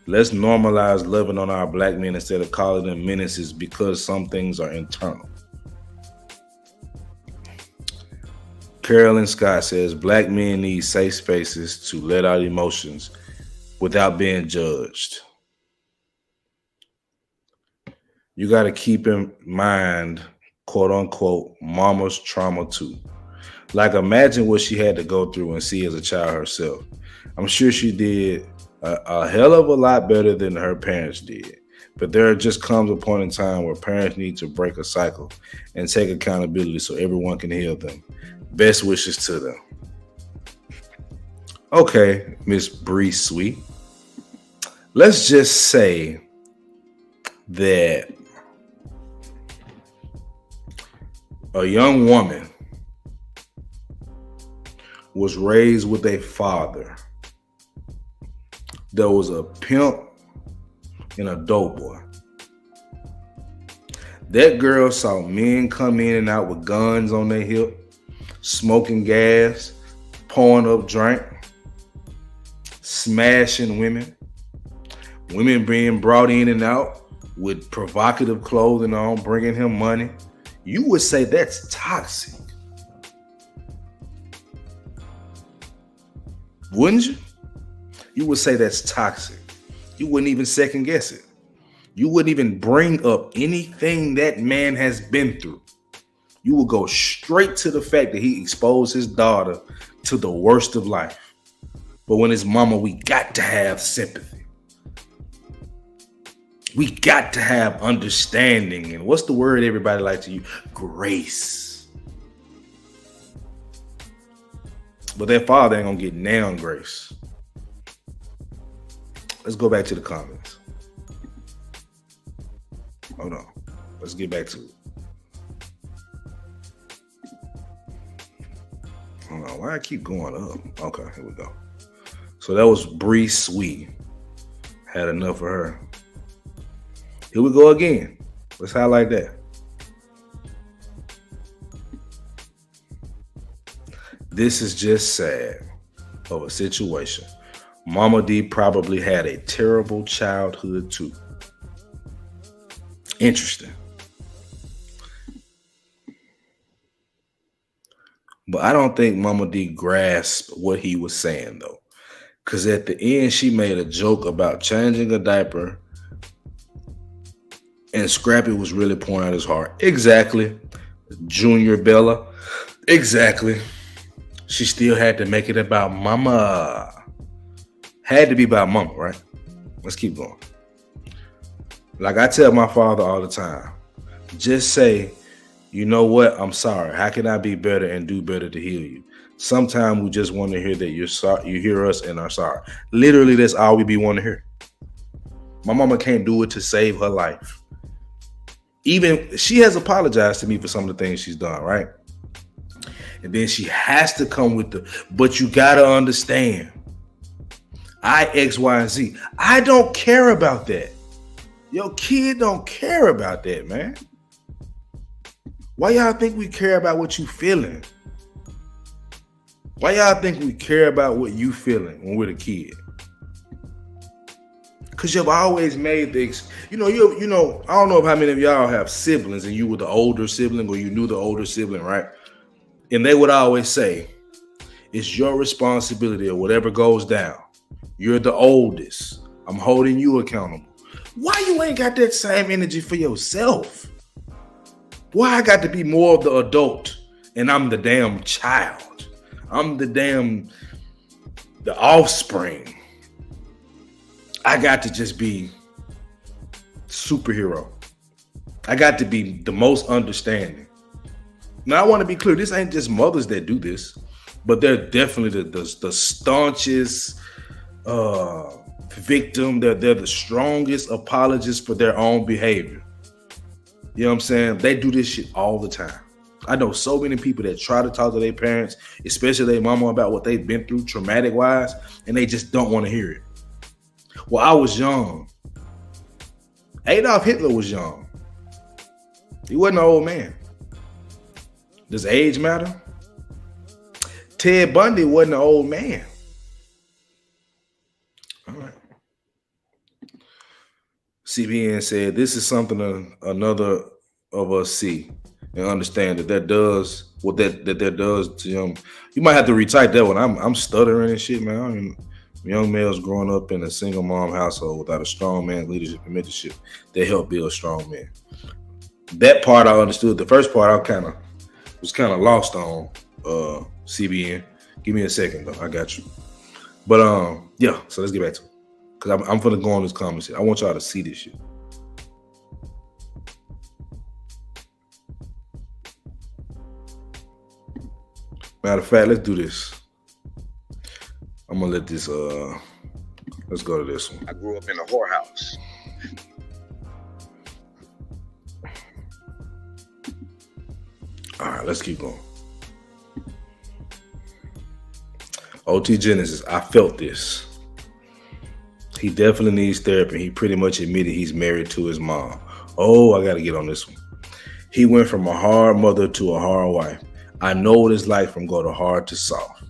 Let's normalize loving on our black men instead of calling them menaces because some things are internal. Carolyn Scott says black men need safe spaces to let out emotions without being judged. You got to keep in mind, quote unquote, mama's trauma too. Like imagine what she had to go through and see as a child herself. I'm sure she did a hell of a lot better than her parents did. But there just comes a point in time where parents need to break a cycle and take accountability so everyone can heal them. Best wishes to them. Okay, Miss Bree Sweet. Let's just say that a young woman was raised with a father that was a pimp and a dope boy. That girl saw men come in and out with guns on their hip, smoking gas, pouring up drink, smashing women being brought in and out with provocative clothing on, bringing him money. You would say that's toxic. Wouldn't you? You would say that's toxic. You wouldn't even second guess it. You wouldn't even bring up anything that man has been through. You would go straight to the fact that he exposed his daughter to the worst of life. But when it's mama, we got to have sympathy. We got to have understanding. And what's the word everybody likes to use? Grace. But that father ain't gonna get now grace. Let's go back to the comments. Hold on. Let's get back to it. Hold on. Why I keep going up? Okay, here we go. So that was Bree Sweet. Had enough of her. Here we go again. Let's highlight that. This is just sad of a situation. Mama D probably had a terrible childhood too. Interesting. But I don't think Mama D grasped what he was saying though. Because at the end, she made a joke about changing a diaper and Scrappy was really pouring out his heart. Exactly. Junior Bella. Exactly. She still had to make it about mama. Had to be about mama, right? Let's keep going. Like I tell my father all the time, just say, you know what? I'm sorry. How can I be better and do better to heal you? Sometimes we just want to hear that you're sorry. You hear us and are sorry. Literally, that's all we be wanting to hear. My mama can't do it to save her life. Even she has apologized to me for some of the things she's done, right? And then she has to come with but you gotta understand. I, X, Y, and Z. I don't care about that. Your kid don't care about that, man. Why y'all think we care about what you feeling? Why y'all think we care about what you feeling when we're the kid? Because you've always made things, I don't know how many of y'all have siblings and you were the older sibling or you knew the older sibling, right? And they would always say, it's your responsibility or whatever goes down. You're the oldest. I'm holding you accountable. Why you ain't got that same energy for yourself? Why I got to be more of the adult and I'm the damn child? I'm the offspring. I got to just be superhero. I got to be the most understanding. Now I want to be clear, this ain't just mothers that do this, but they're definitely the staunchest victim. They're the strongest apologists for their own behavior. You know what I'm saying? They do this shit all the time. I know so many people that try to talk to their parents, especially their mama, about what they've been through traumatic wise, and they just don't want to hear it. Well, I was young. Adolf Hitler was young. He wasn't an old man. Does age matter? Ted Bundy wasn't an old man. All right. CBN said, this is something another of us see and understand that does what that does to them. You might have to retype that one. I'm stuttering and shit, man. I mean, young males growing up in a single mom household without a strong man's leadership and mentorship that help build strong men. That part I understood. The first part I was kind of lost on. CBN. Give me a second though. I got you. But yeah. So let's get back to it. Because I'm gonna go on this comment shit. I want y'all to see this shit. Matter of fact, let's do this. I'm gonna let this. Let's go to this one. I grew up in a whorehouse. All right, let's keep going. OT Genesis, I felt this. He definitely needs therapy. He pretty much admitted he's married to his mom. Oh, I got to get on this one. He went from a hard mother to a hard wife. I know what it's like from go to hard to soft.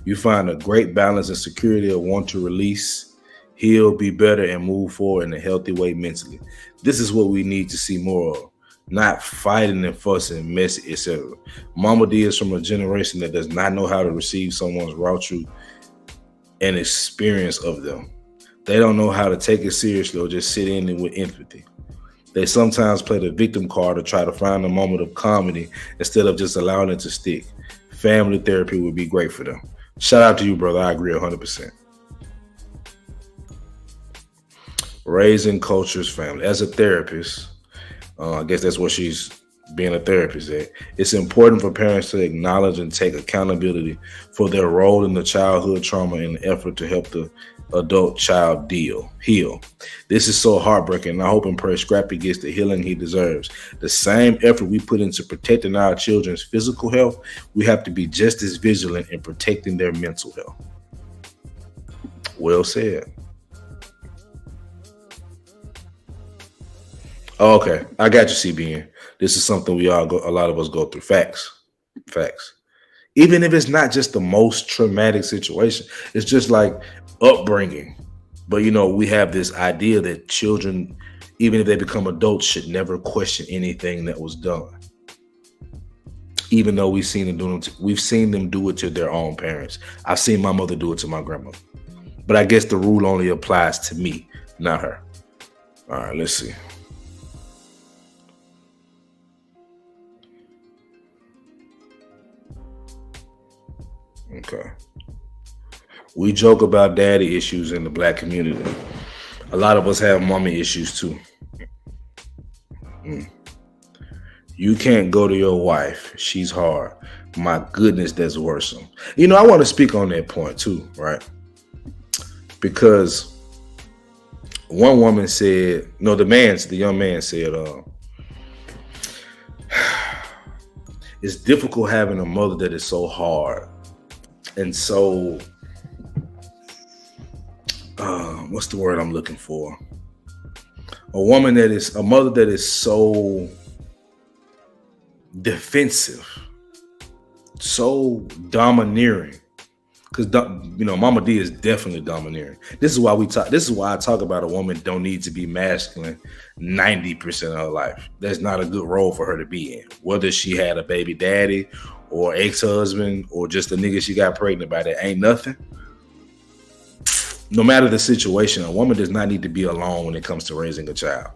You find a great balance and security of want to release, heal, be better, and move forward in a healthy way mentally. This is what we need to see more of. Not fighting and fussing, messy, etc. Mama D is from a generation that does not know how to receive someone's raw truth and experience of them. They don't know how to take it seriously or just sit in it with empathy. They sometimes play the victim card to try to find a moment of comedy instead of just allowing it to stick. Family therapy would be great for them. Shout out to you, brother. I agree 100%. Raising culture's family. As a therapist, I guess that's what she's being a therapist at. It's important for parents to acknowledge and take accountability for their role in the childhood trauma in the effort to help the adult child heal. This is so heartbreaking, and I hope and pray Scrappy gets the healing he deserves. The same effort we put into protecting our children's physical health, we have to be just as vigilant in protecting their mental health. Well said. Okay, I got you, CBN. This is something a lot of us go through. Facts. Even if it's not just the most traumatic situation, it's just like upbringing. But we have this idea that children, even if they become adults, should never question anything that was done. Even though we've seen them do it to their own parents. I've seen my mother do it to my grandmother. But I guess the rule only applies to me, not her. All right, let's see. Okay. We joke about daddy issues in the black community. A lot of us have mommy issues too. You can't go to your wife. She's hard. My goodness, that's worrisome. I want to speak on that point too, right? Because one woman said, the young man said, it's difficult having a mother that is so hard. And so, what's the word I'm looking for? A mother that is so defensive, so domineering. Because Mama D is definitely domineering. This is why I talk about a woman don't need to be masculine 90% of her life. That's not a good role for her to be in. Whether she had a baby daddy or ex-husband or just a nigga she got pregnant by, that ain't nothing. No matter the situation, a woman does not need to be alone when it comes to raising a child.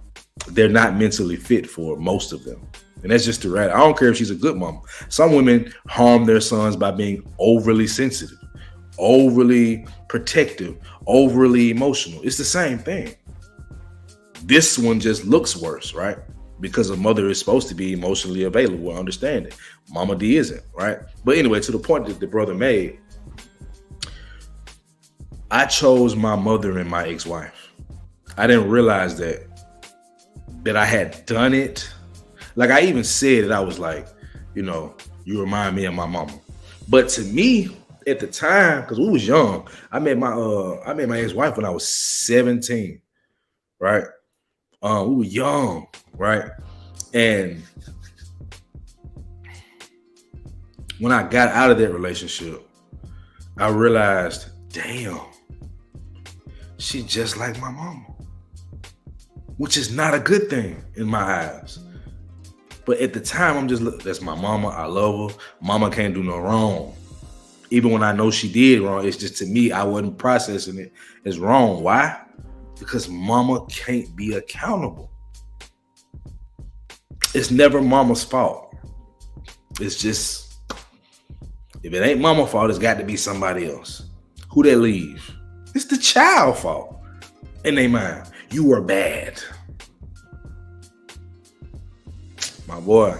They're not mentally fit for most of them. And that's just the right. I don't care if she's a good mom. Some women harm their sons by being overly sensitive, overly protective, overly emotional. It's the same thing. This one just looks worse, right? Because a mother is supposed to be emotionally available and understanding. Mama D isn't, right? But anyway, to the point that the brother made, I chose my mother and my ex-wife. I didn't realize that I had done it. Like I even said it, I was like, you know, you remind me of my mama. But to me, at the time, because we was young, I met my ex-wife when I was 17, right? We were young, right? And when I got out of that relationship, I realized, damn, she just like my mama, which is not a good thing in my eyes. But at the time, I'm just, that's my mama. I love her. Mama can't do no wrong. Even when I know she did wrong, it's just to me, I wasn't processing it as wrong. Why? Because mama can't be accountable. It's never mama's fault. It's just, if it ain't mama's fault, it's got to be somebody else. Who they leave? It's the child's fault. In their mind, you were bad. My boy.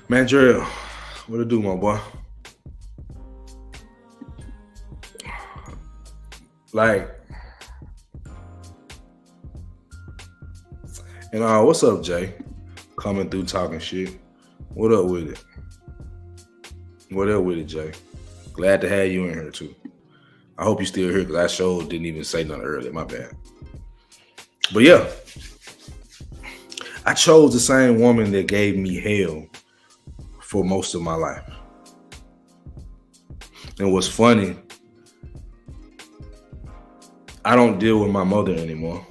Man, Drill, what it do, my boy? Like, and what's up, Jay? Coming through talking shit. What up with it? What up with it, Jay? Glad to have you in here too. I hope you still here because I sure didn't even say nothing earlier. My bad. But yeah, I chose the same woman that gave me hell for most of my life. And what's funny, I don't deal with my mother anymore.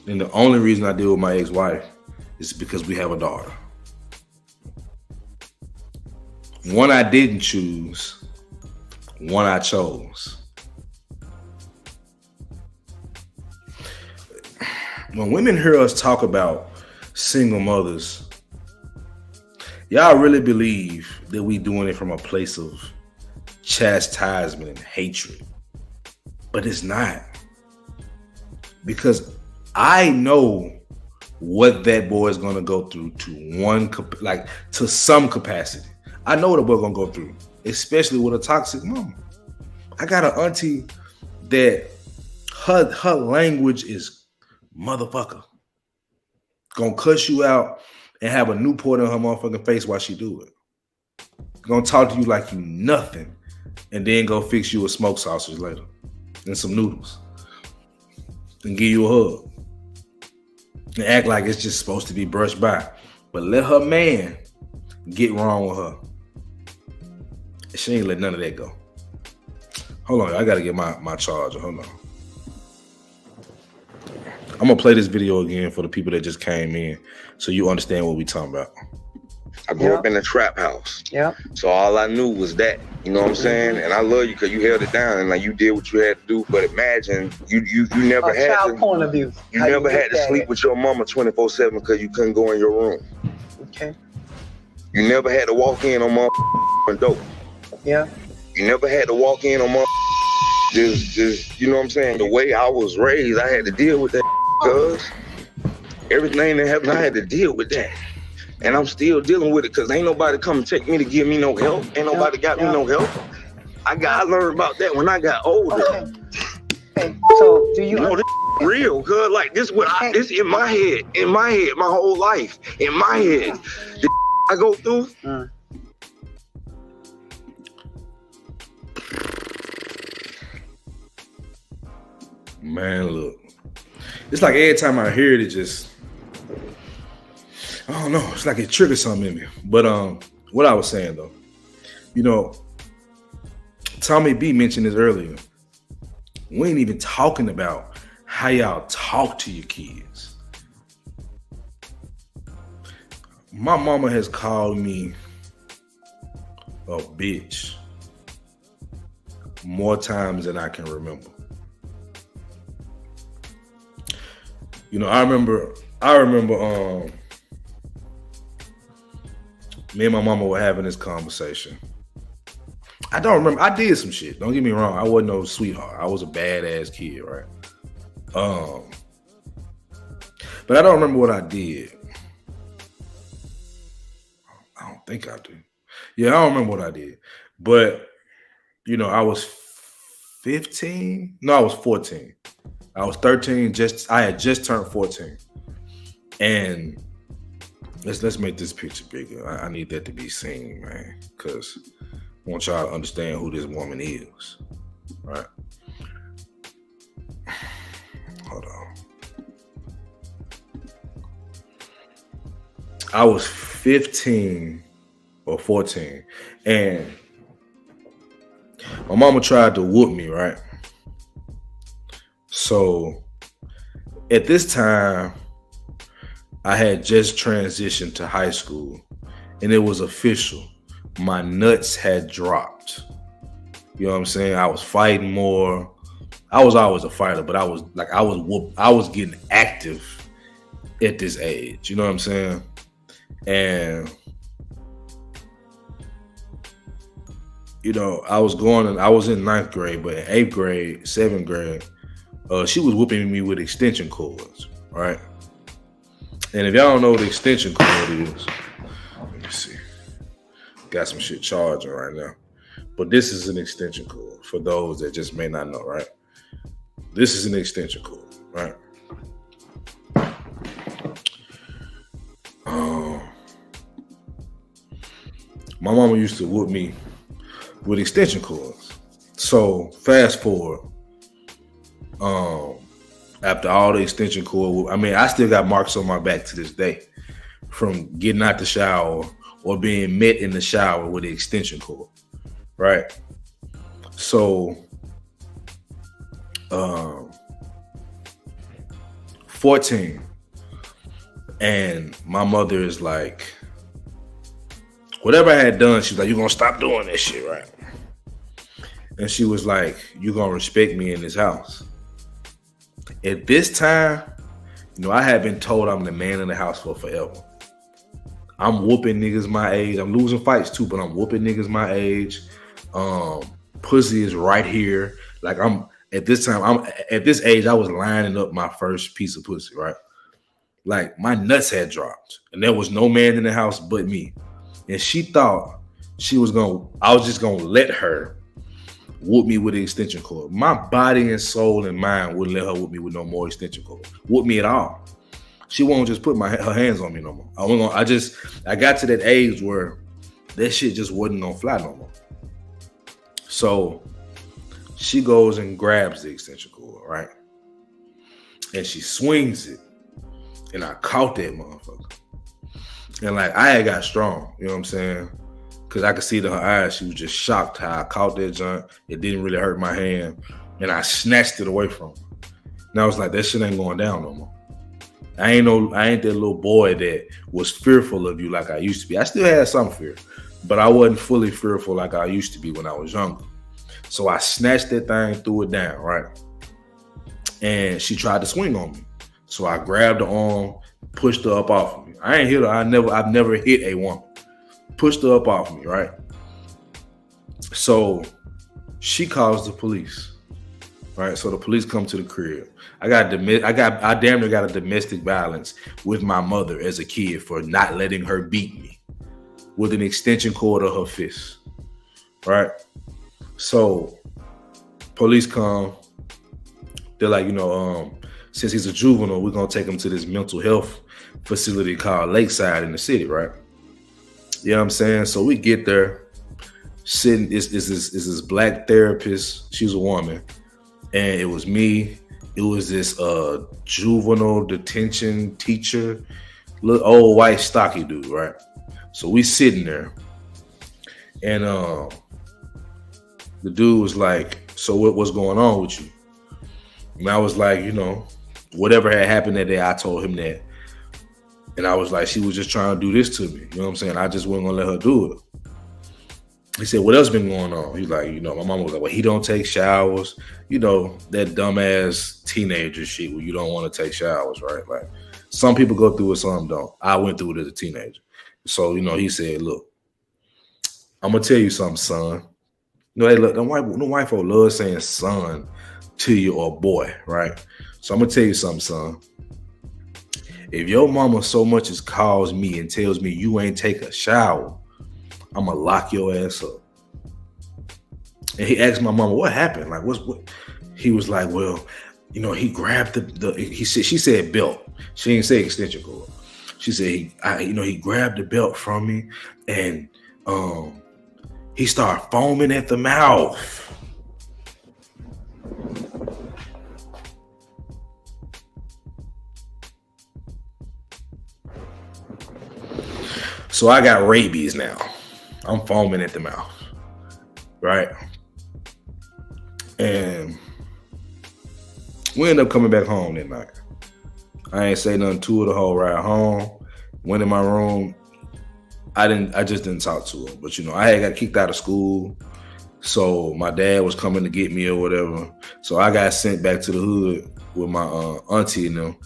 And the only reason I deal with my ex-wife is because we have a daughter. One I didn't choose, one I chose. When women hear us talk about single mothers, y'all really believe that we doing it from a place of chastisement and hatred. But it's not. Because I know what that boy is going to go through to some capacity. I know what a boy going to go through, especially with a toxic mom. I got an auntie that her language is motherfucker. Gonna cuss you out and have a Newport in her motherfucking face while she do it. Gonna talk to you like you nothing and then go fix you a smoked sausage later and some noodles and give you a hug and act like it's just supposed to be brushed by. But let her man get wrong with her. She ain't let none of that go. Hold on, I gotta get my charger. Hold on. I'm gonna play this video again for the people that just came in so you understand what we talking about. I grew up in a trap house. Yeah. So all I knew was that. You know what I'm saying? And I love you because you held it down and like you did what you had to do. But imagine you never had child point of view. You never had to sleep with your mama 24/7 because you couldn't go in your room. Okay. You never had to walk in on my dope. Yeah. You never had to walk in on my just you know what I'm saying? The way I was raised, I had to deal with that cuz everything that happened, I had to deal with that. And I'm still dealing with it because ain't nobody come and take me to give me no help. Ain't nobody got me no help. I learned about that when I got older. Okay. Hey, so do you know this real, cuz like this this in my head, my whole life, in my head. The I go through. Man, look. It's like every time I hear it, I don't know. It's like it triggers something in me. But what I was saying though, you know, Tommy B mentioned this earlier. We ain't even talking about how y'all talk to your kids. My mama has called me a bitch more times than I can remember. You know, I remember me and my mama were having this conversation. I don't remember. I did some shit. Don't get me wrong. I wasn't no sweetheart. I was a badass kid, right? But I don't remember what I did. I don't think I do. Yeah, I don't remember what I did. But I was 15. No, I was 14. I was 13. I had just turned 14. And let's make this picture bigger. I need that to be seen, man, because I want y'all to understand who this woman is. Right? Hold on. I was 15 or 14, and my mama tried to whoop me, right? So at this time, I had just transitioned to high school, and it was official. My nuts had dropped. You know what I'm saying? I was fighting more. I was always a fighter, but I was getting active at this age. You know what I'm saying? And I was in ninth grade, but in 8th grade, 7th grade, she was whooping me with extension cords, right? And if y'all don't know what the extension cord is, let me see. Got some shit charging right now. But this is an extension cord for those that just may not know, right? This is an extension cord, right? My mama used to whoop me with extension cords. So fast forward, after all the extension cord, I still got marks on my back to this day from getting out the shower or being met in the shower with the extension cord, right? So, 14, and my mother is like, whatever I had done, she's like, you're gonna stop doing this shit, right? And she was like, you're gonna respect me in this house. At this time, I had been told I'm the man in the house for forever. I'm whooping niggas my age. I'm losing fights too, but I'm whooping niggas my age. Pussy is right here. Like at this age, I was lining up my first piece of pussy, right? Like my nuts had dropped, and there was no man in the house but me. And she thought I was just gonna let her whoop me with the extension cord. My body and soul and mind wouldn't let her whoop me with no more extension cord. Whoop me at all. She won't just put her hands on me no more. I got to that age where that shit just wasn't gonna fly no more. So she goes and grabs the extension cord, right? And she swings it. And I caught that motherfucker. And I had got strong, you know what I'm saying? Because I could see it in her eyes. She was just shocked how I caught that junk. It didn't really hurt my hand. And I snatched it away from her. And I was like, that shit ain't going down no more. I ain't that little boy that was fearful of you like I used to be. I still had some fear, but I wasn't fully fearful like I used to be when I was younger. So I snatched that thing, threw it down, right? And she tried to swing on me. So I grabbed her arm, pushed her up off of me. I ain't hit her. I've never hit a woman. Pushed her up off me, right? So she calls the police, right? So the police come to the crib. I damn near got a domestic violence with my mother as a kid for not letting her beat me with an extension cord of her fist, right? So police come. They're like, since he's a juvenile, we're gonna take him to this mental health facility called Lakeside in the city, right? You know what I'm saying? So we get there, sitting, is this black therapist, she's a woman, and it was me, it was this juvenile detention teacher, little old white stocky dude, right? So we sitting there, and the dude was like, so what's going on with you? And I was like, whatever had happened that day, I told him that. And I was like, she was just trying to do this to me. You know what I'm saying? I just wasn't gonna let her do it. He said, what else been going on? He's like, my mama was like, well, he don't take showers. That dumbass teenager shit where you don't want to take showers, right? Like some people go through it, some don't. I went through it as a teenager. So, he said, look, I'm gonna tell you something, son. Them white folk love saying son to you or boy, right? So I'm gonna tell you something, son. If your mama so much as calls me and tells me you ain't take a shower, I'm gonna lock your ass up. And he asked my mama, what happened? Like, what? He was like, well, he grabbed she said belt. She didn't say extension cord. She said he grabbed the belt from me, and he started foaming at the mouth. So I got rabies now. I'm foaming at the mouth, right? And we ended up coming back home that night. I ain't say nothing to her the whole ride home. Went in my room. I just didn't talk to her. But I had got kicked out of school. So my dad was coming to get me or whatever. So I got sent back to the hood with my auntie and them.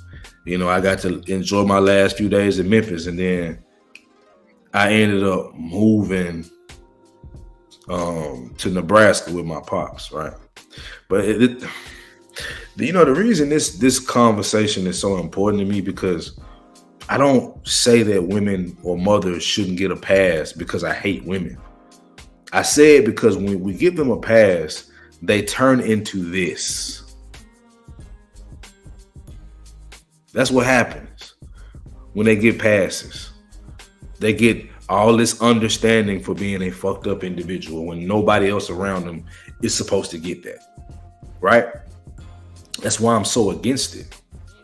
I got to enjoy my last few days in Memphis, and then I ended up moving to Nebraska with my pops, right? But the reason this conversation is so important to me, because I don't say that women or mothers shouldn't get a pass because I hate women. I say it because when we give them a pass, they turn into this. That's what happens when they get passes. They get all this understanding for being a fucked up individual when nobody else around them is supposed to get that. Right? That's why I'm so against it.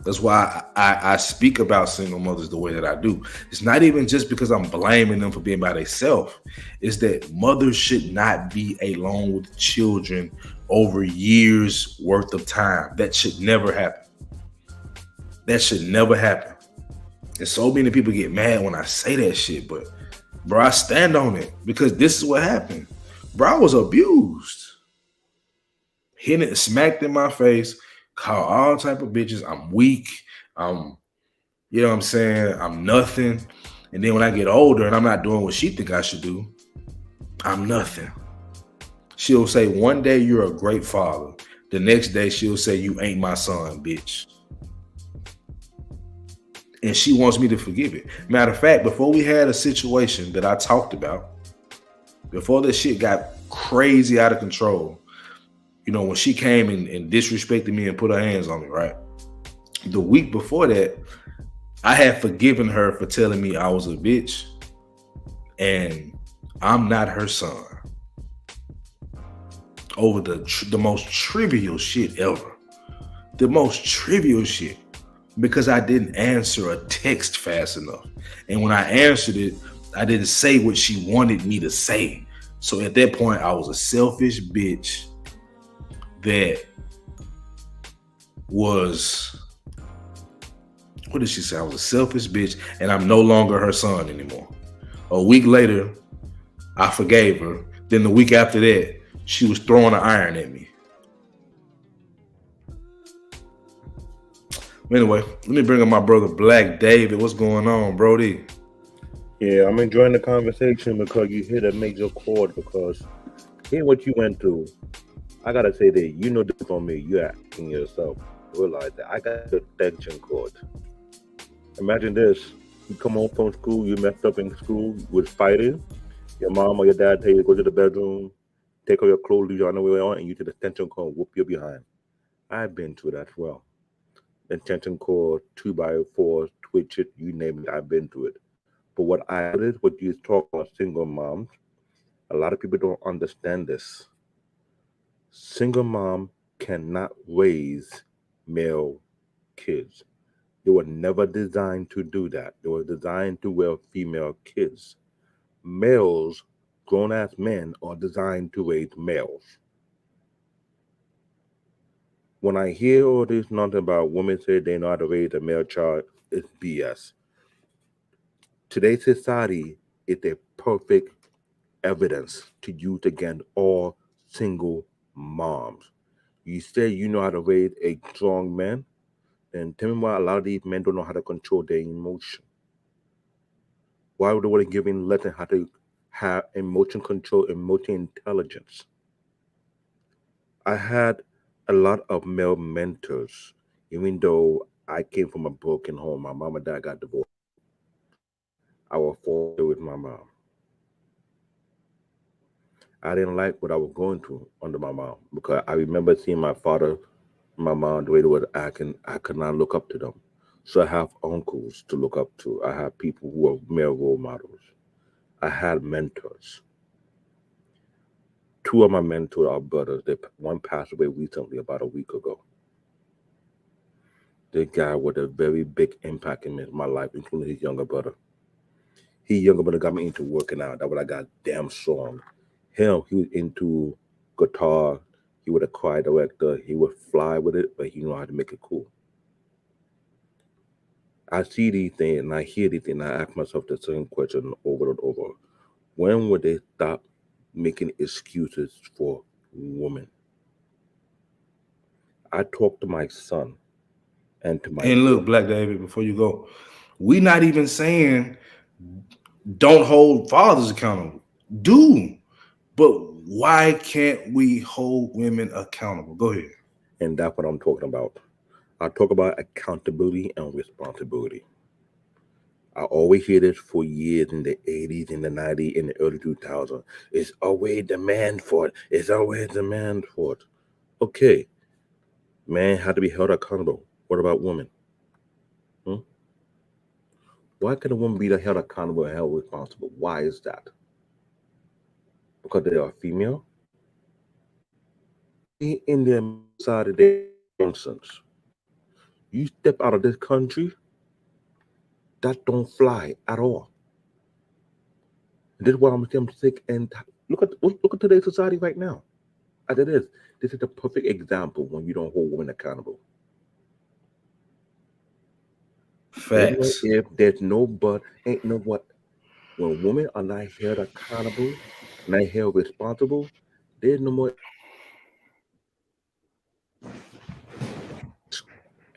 That's why I speak about single mothers the way that I do. It's not even just because I'm blaming them for being by themselves. It's that mothers should not be alone with children over years worth of time. That should never happen. That should never happen. And so many people get mad when I say that shit, but bro, I stand on it because this is what happened. Bro, I was abused. Hit it, smacked in my face, called all type of bitches. I'm weak. You know what I'm saying? I'm nothing. And then when I get older and I'm not doing what she think I should do, I'm nothing. She'll say, one day you're a great father. The next day she'll say, you ain't my son, bitch. And she wants me to forgive it. Matter of fact, before we had a situation that I talked about, before this shit got crazy out of control, when she came and disrespected me and put her hands on me, right? The week before that, I had forgiven her for telling me I was a bitch and I'm not her son. Over the most trivial shit ever. The most trivial shit. Because I didn't answer a text fast enough. And when I answered it, I didn't say what she wanted me to say. So at that point, I was a selfish bitch that was, what did she say? I was a selfish bitch and I'm no longer her son anymore. A week later, I forgave her. Then the week after that, she was throwing an iron at me. Anyway, let me bring up my brother Black David. What's going on, Brody? Yeah, I'm enjoying the conversation because you hit a major chord, because hearing what you went through, I gotta say that you know this on me. You're asking yourself, realize that I got the tension cord. Imagine this: you come home from school, you messed up in school, you was fighting. Your mom or your dad tell you to go to the bedroom, take off your clothes, leave your underwear on, and you to the tension cord, whoop your behind. I've been through that as well. The tension cord, 2x4, twitch it, you name it. I've been through it. But what I noticed, what you talk about single moms, a lot of people don't understand this. Single mom cannot raise male kids. They were never designed to do that. They were designed to raise female kids. Males, grown-ass men, are designed to raise males. When I hear all this nonsense about women say they know how to raise a male child, it's BS. Today's society is a perfect evidence to use against all single moms. You say you know how to raise a strong man, then tell me why a lot of these men don't know how to control their emotion. Why would they want to give in lesson how to have emotion control, emotion intelligence? I had a lot of male mentors, even though I came from a broken home. My mom and dad got divorced. I was forced with my mom. I didn't like what I was going through under my mom because I remember seeing my father, my mom, the way they were acting. I could not look up to them. So I have uncles to look up to. I have people who are male role models. I had mentors. Two of my mentors are brothers. One passed away recently, about a week ago. The guy with a very big impact in my life, including his younger brother. His younger brother got me into working out. That's what I got damn strong. He was into guitar. He was a choir director. He would fly with it, but he knew how to make it cool. I see these things and I hear these things and I ask myself the same question over and over. When would they stop making excuses for women? I talk to my son and to my And look, Black David, before you go, we not even saying don't hold fathers accountable. Do. But why can't we hold women accountable? Go ahead. and that's what I'm talking about. I talk about accountability and responsibility. I always hear this for years in the 80s, in the 90s, in the early 2000s. It's always demand for it. It's always demand for it. Okay, man had to be held accountable. What about women? Hmm? Why can a woman be held accountable and held responsible? Why is that? Because they are female? In their side of their nonsense. You step out of this country, that don't fly at all. This is why I'm sick and look at today's society right now. As it is, this is the perfect example when you don't hold women accountable. Facts. If there's no but, ain't no what. When women are not held accountable, not held responsible, there's no more.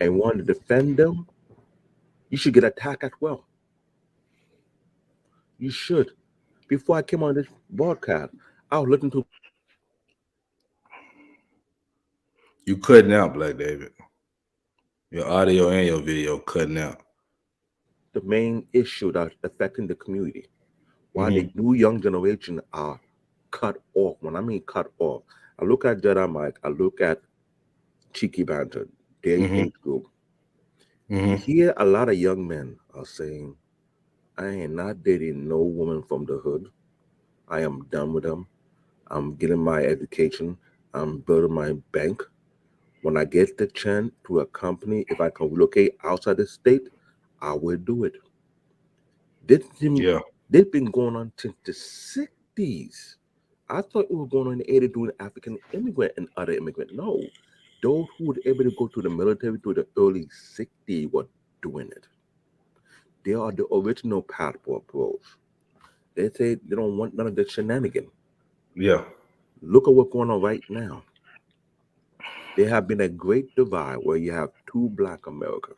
And want to defend them, you should get attacked as well. You should. Before I came on this broadcast, I was looking to You cutting out, Black David. Your audio and your video cutting out. the main issue that's affecting the community. Why the Mm-hmm. new young generation are cut off. When I mean cut off, I look at Jedi Mike, I look at Cheeky Banter, their Mm-hmm. age group. Mm-hmm. Here, a lot of young men are saying, I am not dating no woman from the hood. I am done with them. I'm getting my education. I'm building my bank. When I get the chance to a company, if I can relocate outside the state, I will do it. This, Yeah. this been going on since the 60s. I thought it was going on in the 80s doing African immigrant and other immigrant. No. Those who were able to go to the military to the early 60s were doing it. They are the original passport pros. They say they don't want none of the shenanigan. Yeah. Look at what's going on right now. There have been a great divide where you have two black America.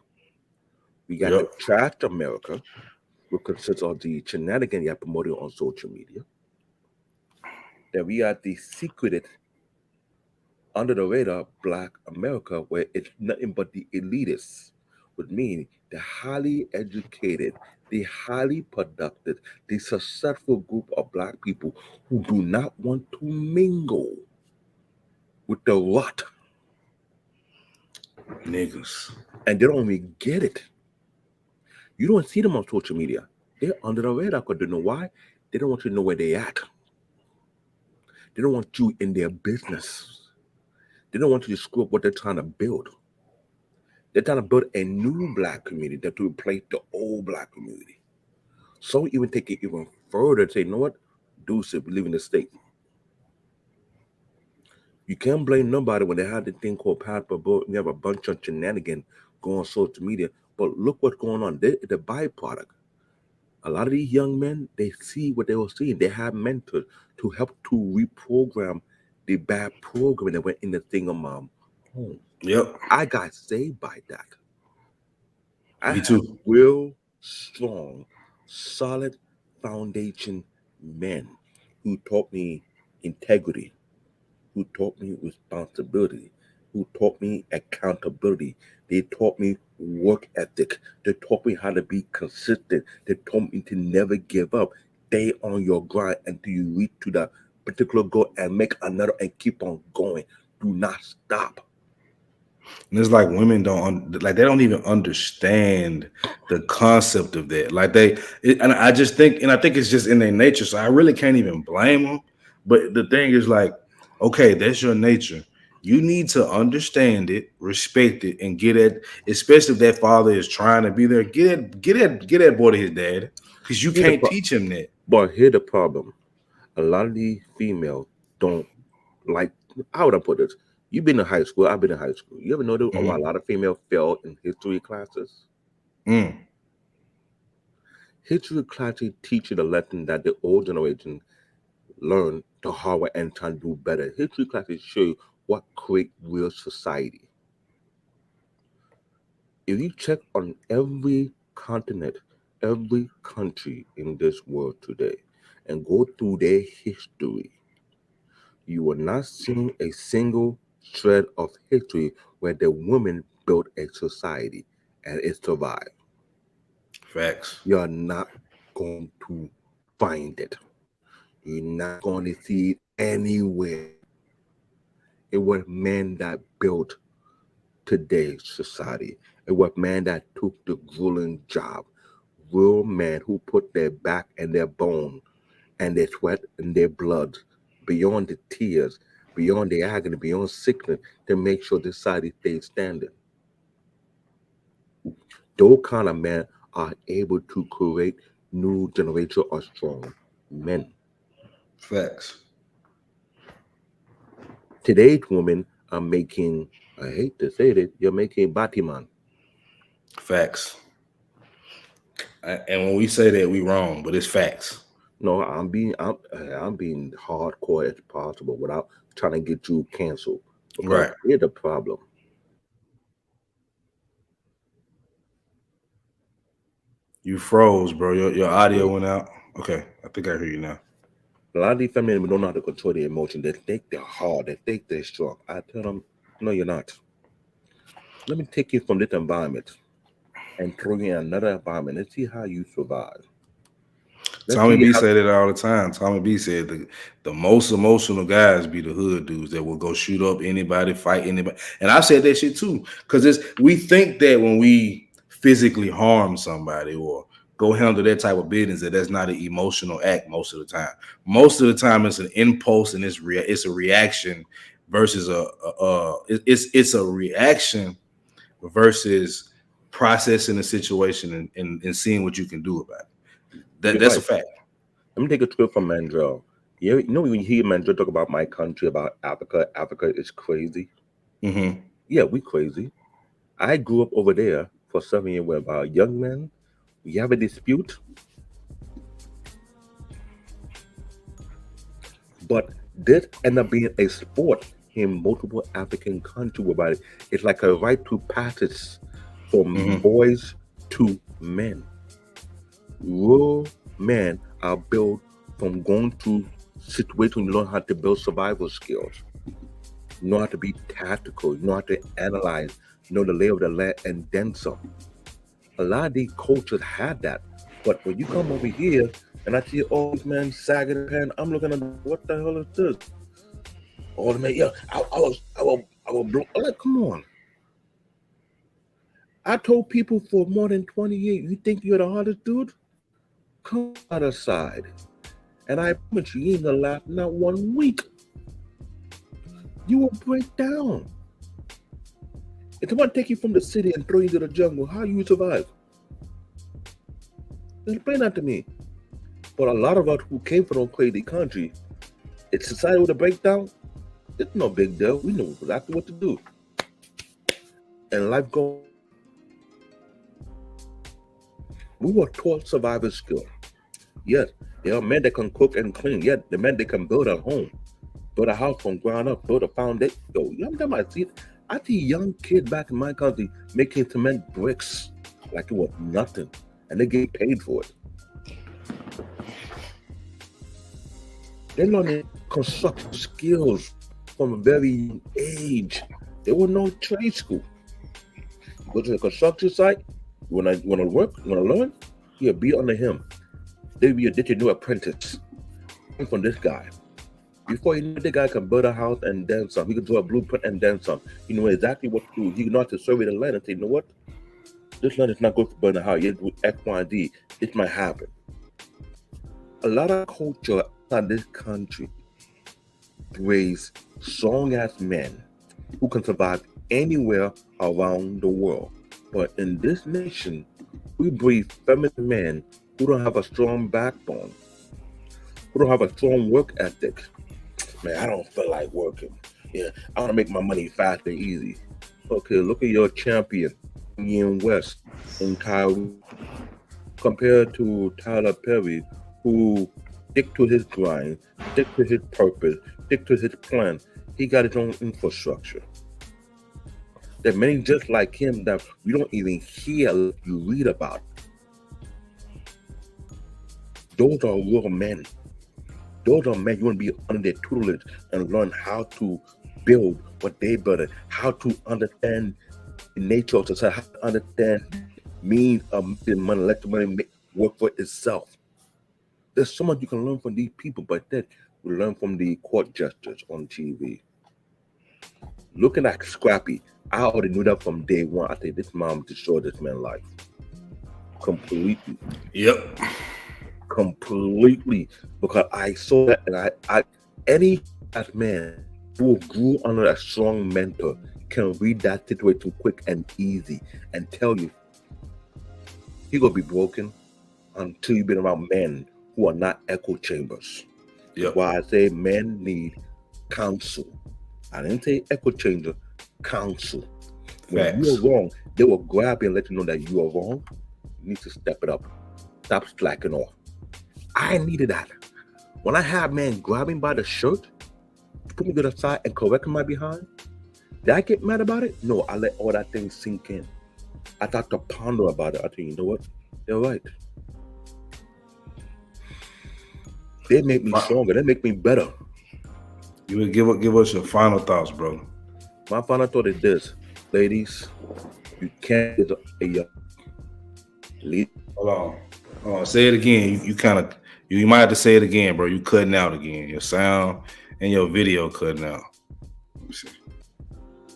We got the Yep. trash America, which consists of the shenanigan you have promoted on social media. Then we got the secreted, under the radar black America, where it's nothing but the elitists, which means the highly educated, the highly productive, the successful group of black people who do not want to mingle with the rot, Niggas. and they don't even get it. You don't see them on social media. They're under the radar because they know why? They don't want you to know where they at. They don't want you in their business. They don't want you to screw up what they're trying to build. They're trying to build a new black community that to replace the old black community. Some even take it even further and say, you know what? Deuce, we live in the state. You can't blame nobody when they have this thing called passport, but you have a bunch of shenanigans going on social media. But look what's going on. They're the byproduct. A lot of these young men, they see what they were seeing. They have mentors to help to reprogram the bad program that went in the thing of home. Yep. I got saved by that. I Me have too. real strong, solid foundation men who taught me integrity, who taught me responsibility, who taught me accountability. They taught me work ethic. They taught me how to be consistent. They taught me to never give up. Stay on your grind until you reach to the particular goal and make another and keep on going. Do not stop. And it's like women they don't even understand the concept of that. And I just think, and I think it's just in their nature. So I really can't even blame them. But the thing is like, okay, that's your nature. You need to understand it, respect it, and get it. Especially if that father is trying to be there, get that boy to his dad, because you can't teach him that. But here's the problem: a lot of these females don't like. How would I put this? You've been in high school. I've been in high school. You ever know that a lot of females fail in history classes? History classes teach you the lesson that the old generation learned the hard way and trying to do better. History classes show you what create real society. If you check on every continent, every country in this world today, and go through their history, you will not see a single thread of history where the women built a society and it survived. Facts. You're not going to find it. You're not going to see it anywhere. It was men that built today's society. It was men that took the grueling job. Real men who put their back and their bone and their sweat and their blood beyond the tears, beyond the agony, beyond sickness to make sure the society stays standing. Those kind of men are able to create new generation of strong men. Facts. Today's women are making, I hate to say it, you're making Batman. Facts. And when we say that, we wrong, but it's facts. No, I'm being hardcore as possible without trying to get you canceled. Right. Here's the problem. You froze, bro. Your audio went out. Okay, I think I hear you now. A lot of these feminine women don't know how to control their emotions. They think they're hard. They think they're strong. I tell them, no, you're not. Let me take you from this environment and throw you in another environment and see how you survive. Tommy B said it all the time. Tommy B said the most emotional guys be the hood dudes that will go shoot up anybody, fight anybody. And I said that shit too. Because we think that when we physically harm somebody or go handle that type of business, that's not an emotional act most of the time. Most of the time it's an impulse and it's a reaction versus it's a reaction versus processing the situation and seeing what you can do about it. That's a fact. Let me take a trip from Mandrell. You know when you hear Mandrell talk about my country, about Africa is crazy. Mm-hmm. Yeah, we crazy. I grew up over there for 7 years where about young men, we have a dispute. But this ended up being a sport in multiple African countries whereby it's like a right to passage from boys to men. Real men are built from going through situations, you learn how to build survival skills. You know how to be tactical, you know how to analyze, you know the lay of the land, and then some. A lot of these cultures have that. But when you come over here and I see all these men sagging their pants, I'm looking at what the hell is this? All the men, yeah, I will blow. I'm like, come on. I told people for more than 20 years, you think you're the hardest dude? Come out of side. And I promise you ain't gonna laugh not 1 week. You will break down. If someone take you from the city and throw you into the jungle, how you survive? Explain that to me. But a lot of us who came from a crazy country, it's society with a breakdown, it's no big deal. We know exactly what to do. And life goes. We were taught survival skill. Yes, there are men that can cook and clean. Yes, the men that can build a home, build a house from ground up, build a foundation. Yo, you know what I see young kids back in my country making cement bricks like it was nothing, and they get paid for it. They're learning construction skills from a very young age. There was no trade school. You go to the construction site, you wanna work, you wanna learn, yeah, be under him. They'll be a new apprentice from this guy. Before you know, the guy can build a house and then some. He can do a blueprint and then some. You know exactly what to do. He knows how to survey the land and say, you know what? This land is not good for building a house. You do X, Y, and Z. It might happen. A lot of culture outside this country raise strong-ass men who can survive anywhere around the world. But in this nation, we breed feminine men who don't have a strong backbone, who don't have a strong work ethic. Man, I don't feel like working. Yeah, I want to make my money fast and easy. Okay, look at your champion, Ian West and Kyrie, compared to Tyler Perry, who stick to his grind, stick to his purpose, stick to his plan. He got his own infrastructure. There are many just like him that we don't even hear, you read about. Those are real men. Those are men you want to be under their tutelage and learn how to build what they build, how to understand the nature of society, how to understand means of the money, let the money work for itself. There's so much you can learn from these people, but then we learn from the court jesters on TV. Looking at Scrappy, I already knew that from day one. I think this mom destroyed this man's life completely. Yep. Completely, because I saw that, and I any as man who grew under a strong mentor can read that situation quick and easy and tell you he gonna be broken until you've been around men who are not echo chambers. Yep. Why I say men need counsel. I didn't say echo chamber, counsel. When you're wrong, they will grab you and let you know that you are wrong. You need to step it up. Stop slacking off. I needed that. When I had men grabbing by the shirt, put me to the side and correcting my behind, did I get mad about it? No, I let all that thing sink in. I thought to ponder about it. I think, you know what? They're right. They make me stronger. They make me better. You would give us your final thoughts, brother. My final thought is this, ladies: you can't get a young lead. Hold on. Say it again. You might have to say it again, bro. You cutting out again. Your sound and your video cutting out. Let me see.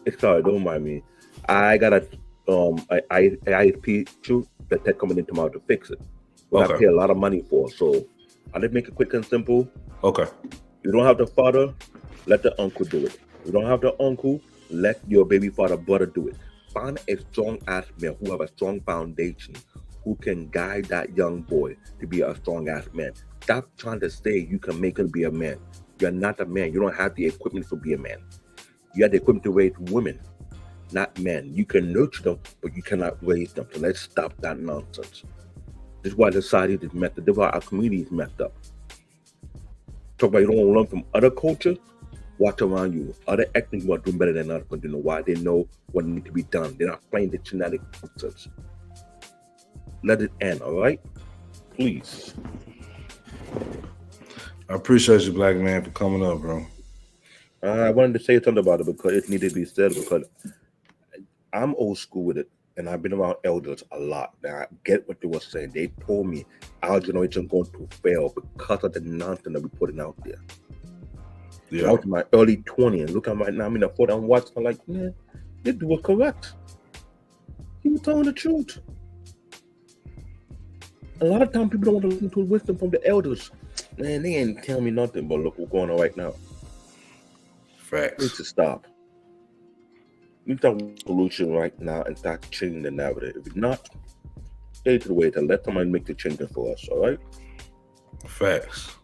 It's sorry, don't mind me. I got a ISP shoot that they're coming in tomorrow to fix it. Well, I pay a lot of money for, so I did make it quick and simple. Okay. You don't have the father, let the uncle do it. You don't have the uncle, let your baby father brother do it. Find a strong ass man who have a strong foundation, who can guide that young boy to be a strong ass man. Stop trying to say you can make him be a man. You're not a man. You don't have the equipment to be a man. You have the equipment to raise women, not men. You can nurture them, but you cannot raise them. So let's stop that nonsense. This is why society is messed up. This is why our community is messed up. Talk about you don't want to learn from other cultures. Watch around you. Other ethnic people are doing better than us, but you know why? They know what needs to be done. They're not playing the genetic nonsense. Let it end, all right? Please. I appreciate you, black man, for coming up, bro. I wanted to say something about it because it needed to be said, because I'm old school with it, and I've been around elders a lot. Now, I get what they were saying. They told me our generation going to fail because of the nonsense that we're putting out there. Yeah. I was in my early 20s, and look at right now, I'm in the 40s, I'm watching, I'm like, man, this dude was correct. He was telling the truth. A lot of times people don't want to listen to wisdom from the elders. Man, they ain't telling me nothing, but look what's going on right now. Facts. We need to stop. We need to have a solution right now and start changing the narrative. If not, stay to the way to let somebody make the changes for us, all right? Facts.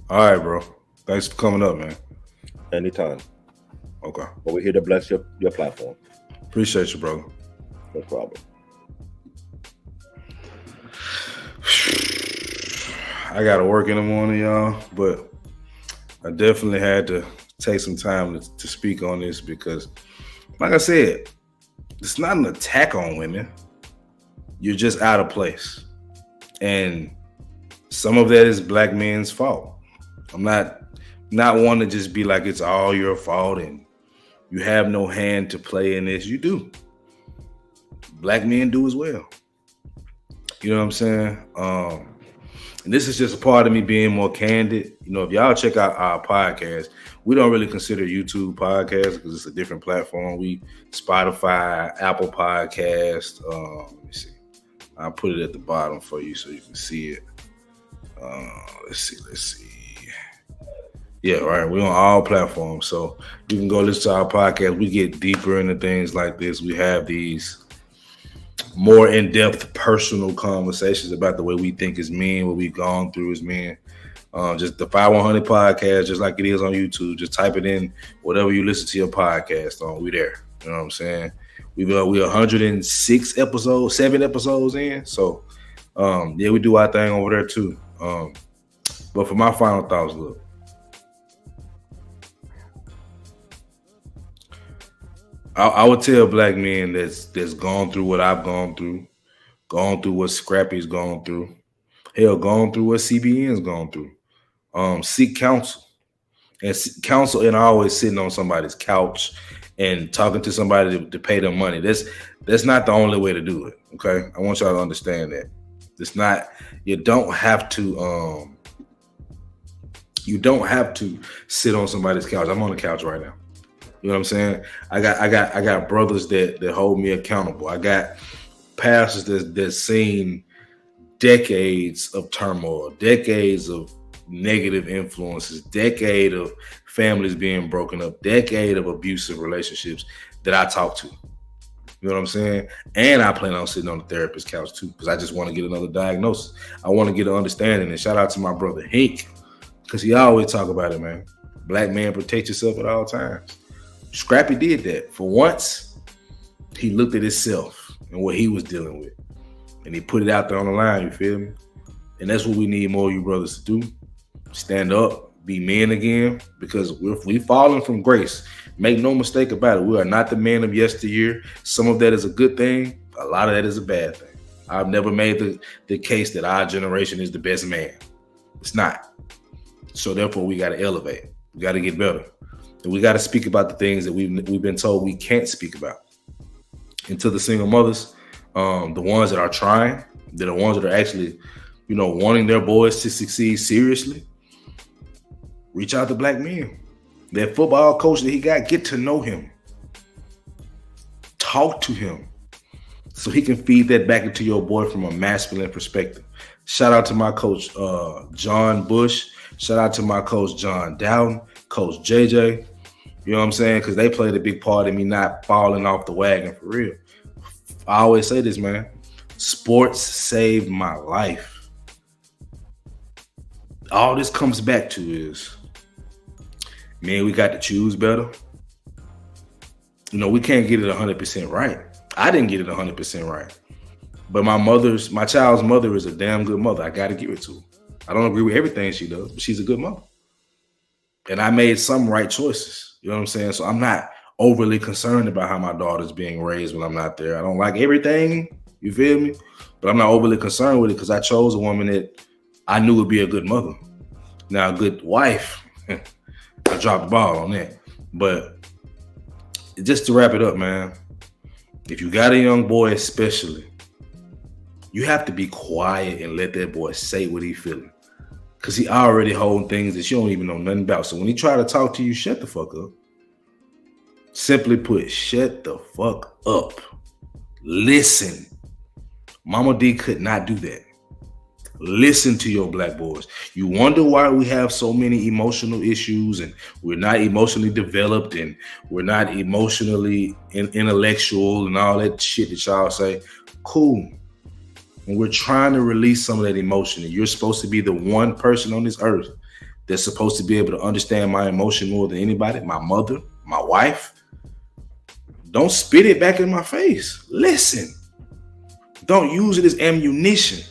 All right, bro. Thanks for coming up, man. Anytime. Okay. But we're here to bless your platform. Appreciate you, brother. No problem. I got to work in the morning, y'all, but I definitely had to take some time to speak on this because, like I said, it's not an attack on women. You're just out of place. And some of that is black men's fault. I'm not one to just be like, it's all your fault and you have no hand to play in this. You do. Black men do as well. You know what I'm saying? And this is just a part of me being more candid. You know, if y'all check out our podcast, we don't really consider YouTube podcast because it's a different platform. We Spotify, Apple Podcast. Let me see. I'll put it at the bottom for you so you can see it. Let's see. Yeah, right. We're on all platforms. So you can go listen to our podcast. We get deeper into things like this. We have these more in-depth personal conversations about the way we think as men, what we've gone through as men. Just the 5100 podcast, just like it is on YouTube. Just type it in, whatever you listen to your podcast on. We there. You know what I'm saying? We're 106 episodes, 7 episodes in. So, yeah, we do our thing over there too. But for my final thoughts, look. I would tell black men that's gone through what I've gone through what Scrappy's gone through, hell, gone through what CBN's gone through. Seek counsel. And always sitting on somebody's couch and talking to somebody to pay them money. That's not the only way to do it. Okay, I want y'all to understand that. It's not. You don't have to sit on somebody's couch. I'm on the couch right now. You know what I'm saying? I got brothers that hold me accountable. I got pastors that's seen decades of turmoil, decades of negative influences, decade of families being broken up, decade of abusive relationships that I talk to. You know what I'm saying? And I plan on sitting on the therapist's couch too, because I just want to get another diagnosis. I want to get an understanding. And shout out to my brother Hank, because he always talk about it, man. Black man, protect yourself at all times. Scrappy did that. For once, he looked at himself and what he was dealing with. And he put it out there on the line, you feel me? And that's what we need more of you brothers to do. Stand up, be men again, because we fallen from grace. Make no mistake about it. We are not the men of yesteryear. Some of that is a good thing. A lot of that is a bad thing. I've never made the case that our generation is the best man. It's not. So therefore, we got to elevate. We got to get better. And we got to speak about the things that we've been told we can't speak about. And to the single mothers, the ones that are trying, the ones that are actually, wanting their boys to succeed seriously, reach out to black men. That football coach that he got, get to know him. Talk to him so he can feed that back into your boy from a masculine perspective. Shout out to my coach, John Bush. Shout out to my coach, John Dowden, Coach JJ. You know what I'm saying? Because they played a big part in me not falling off the wagon for real. I always say this, man. Sports saved my life. All this comes back to is, man, we got to choose better. We can't get it 100% right. I didn't get it 100% right. But my child's mother is a damn good mother. I got to give it to her. I don't agree with everything she does, but she's a good mother. And I made some right choices. You know what I'm saying? So I'm not overly concerned about how my daughter's being raised when I'm not there. I don't like everything, you feel me? But I'm not overly concerned with it because I chose a woman that I knew would be a good mother. Now, a good wife, I dropped the ball on that. But just to wrap it up, man, if you got a young boy especially, you have to be quiet and let that boy say what he feeling. Because he already holding things that you don't even know nothing about. So when he try to talk to you, shut the fuck up. Simply put, shut the fuck up. Listen. Mama D could not do that. Listen to your black boys. You wonder why we have so many emotional issues and we're not emotionally developed and we're not emotionally intellectual and all that shit that y'all say. Cool. When we're trying to release some of that emotion, and you're supposed to be the one person on this earth that's supposed to be able to understand my emotion more than anybody, my mother, my wife, don't spit it back in my face. Listen. Don't use it as ammunition.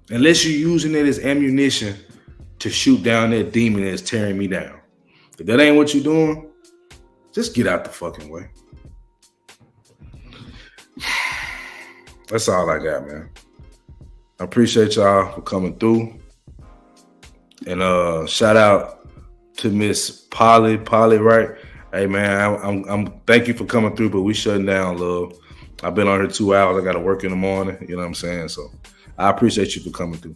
Unless you're using it as ammunition to shoot down that demon that's tearing me down. If that ain't what you're doing, just get out the fucking way. That's all I got, man. I appreciate y'all for coming through. And shout out to Miss Polly, right? Hey, man, I'm thank you for coming through, but we shutting down, love. I've been on here 2 hours. I got to work in the morning. You know what I'm saying? So I appreciate you for coming through.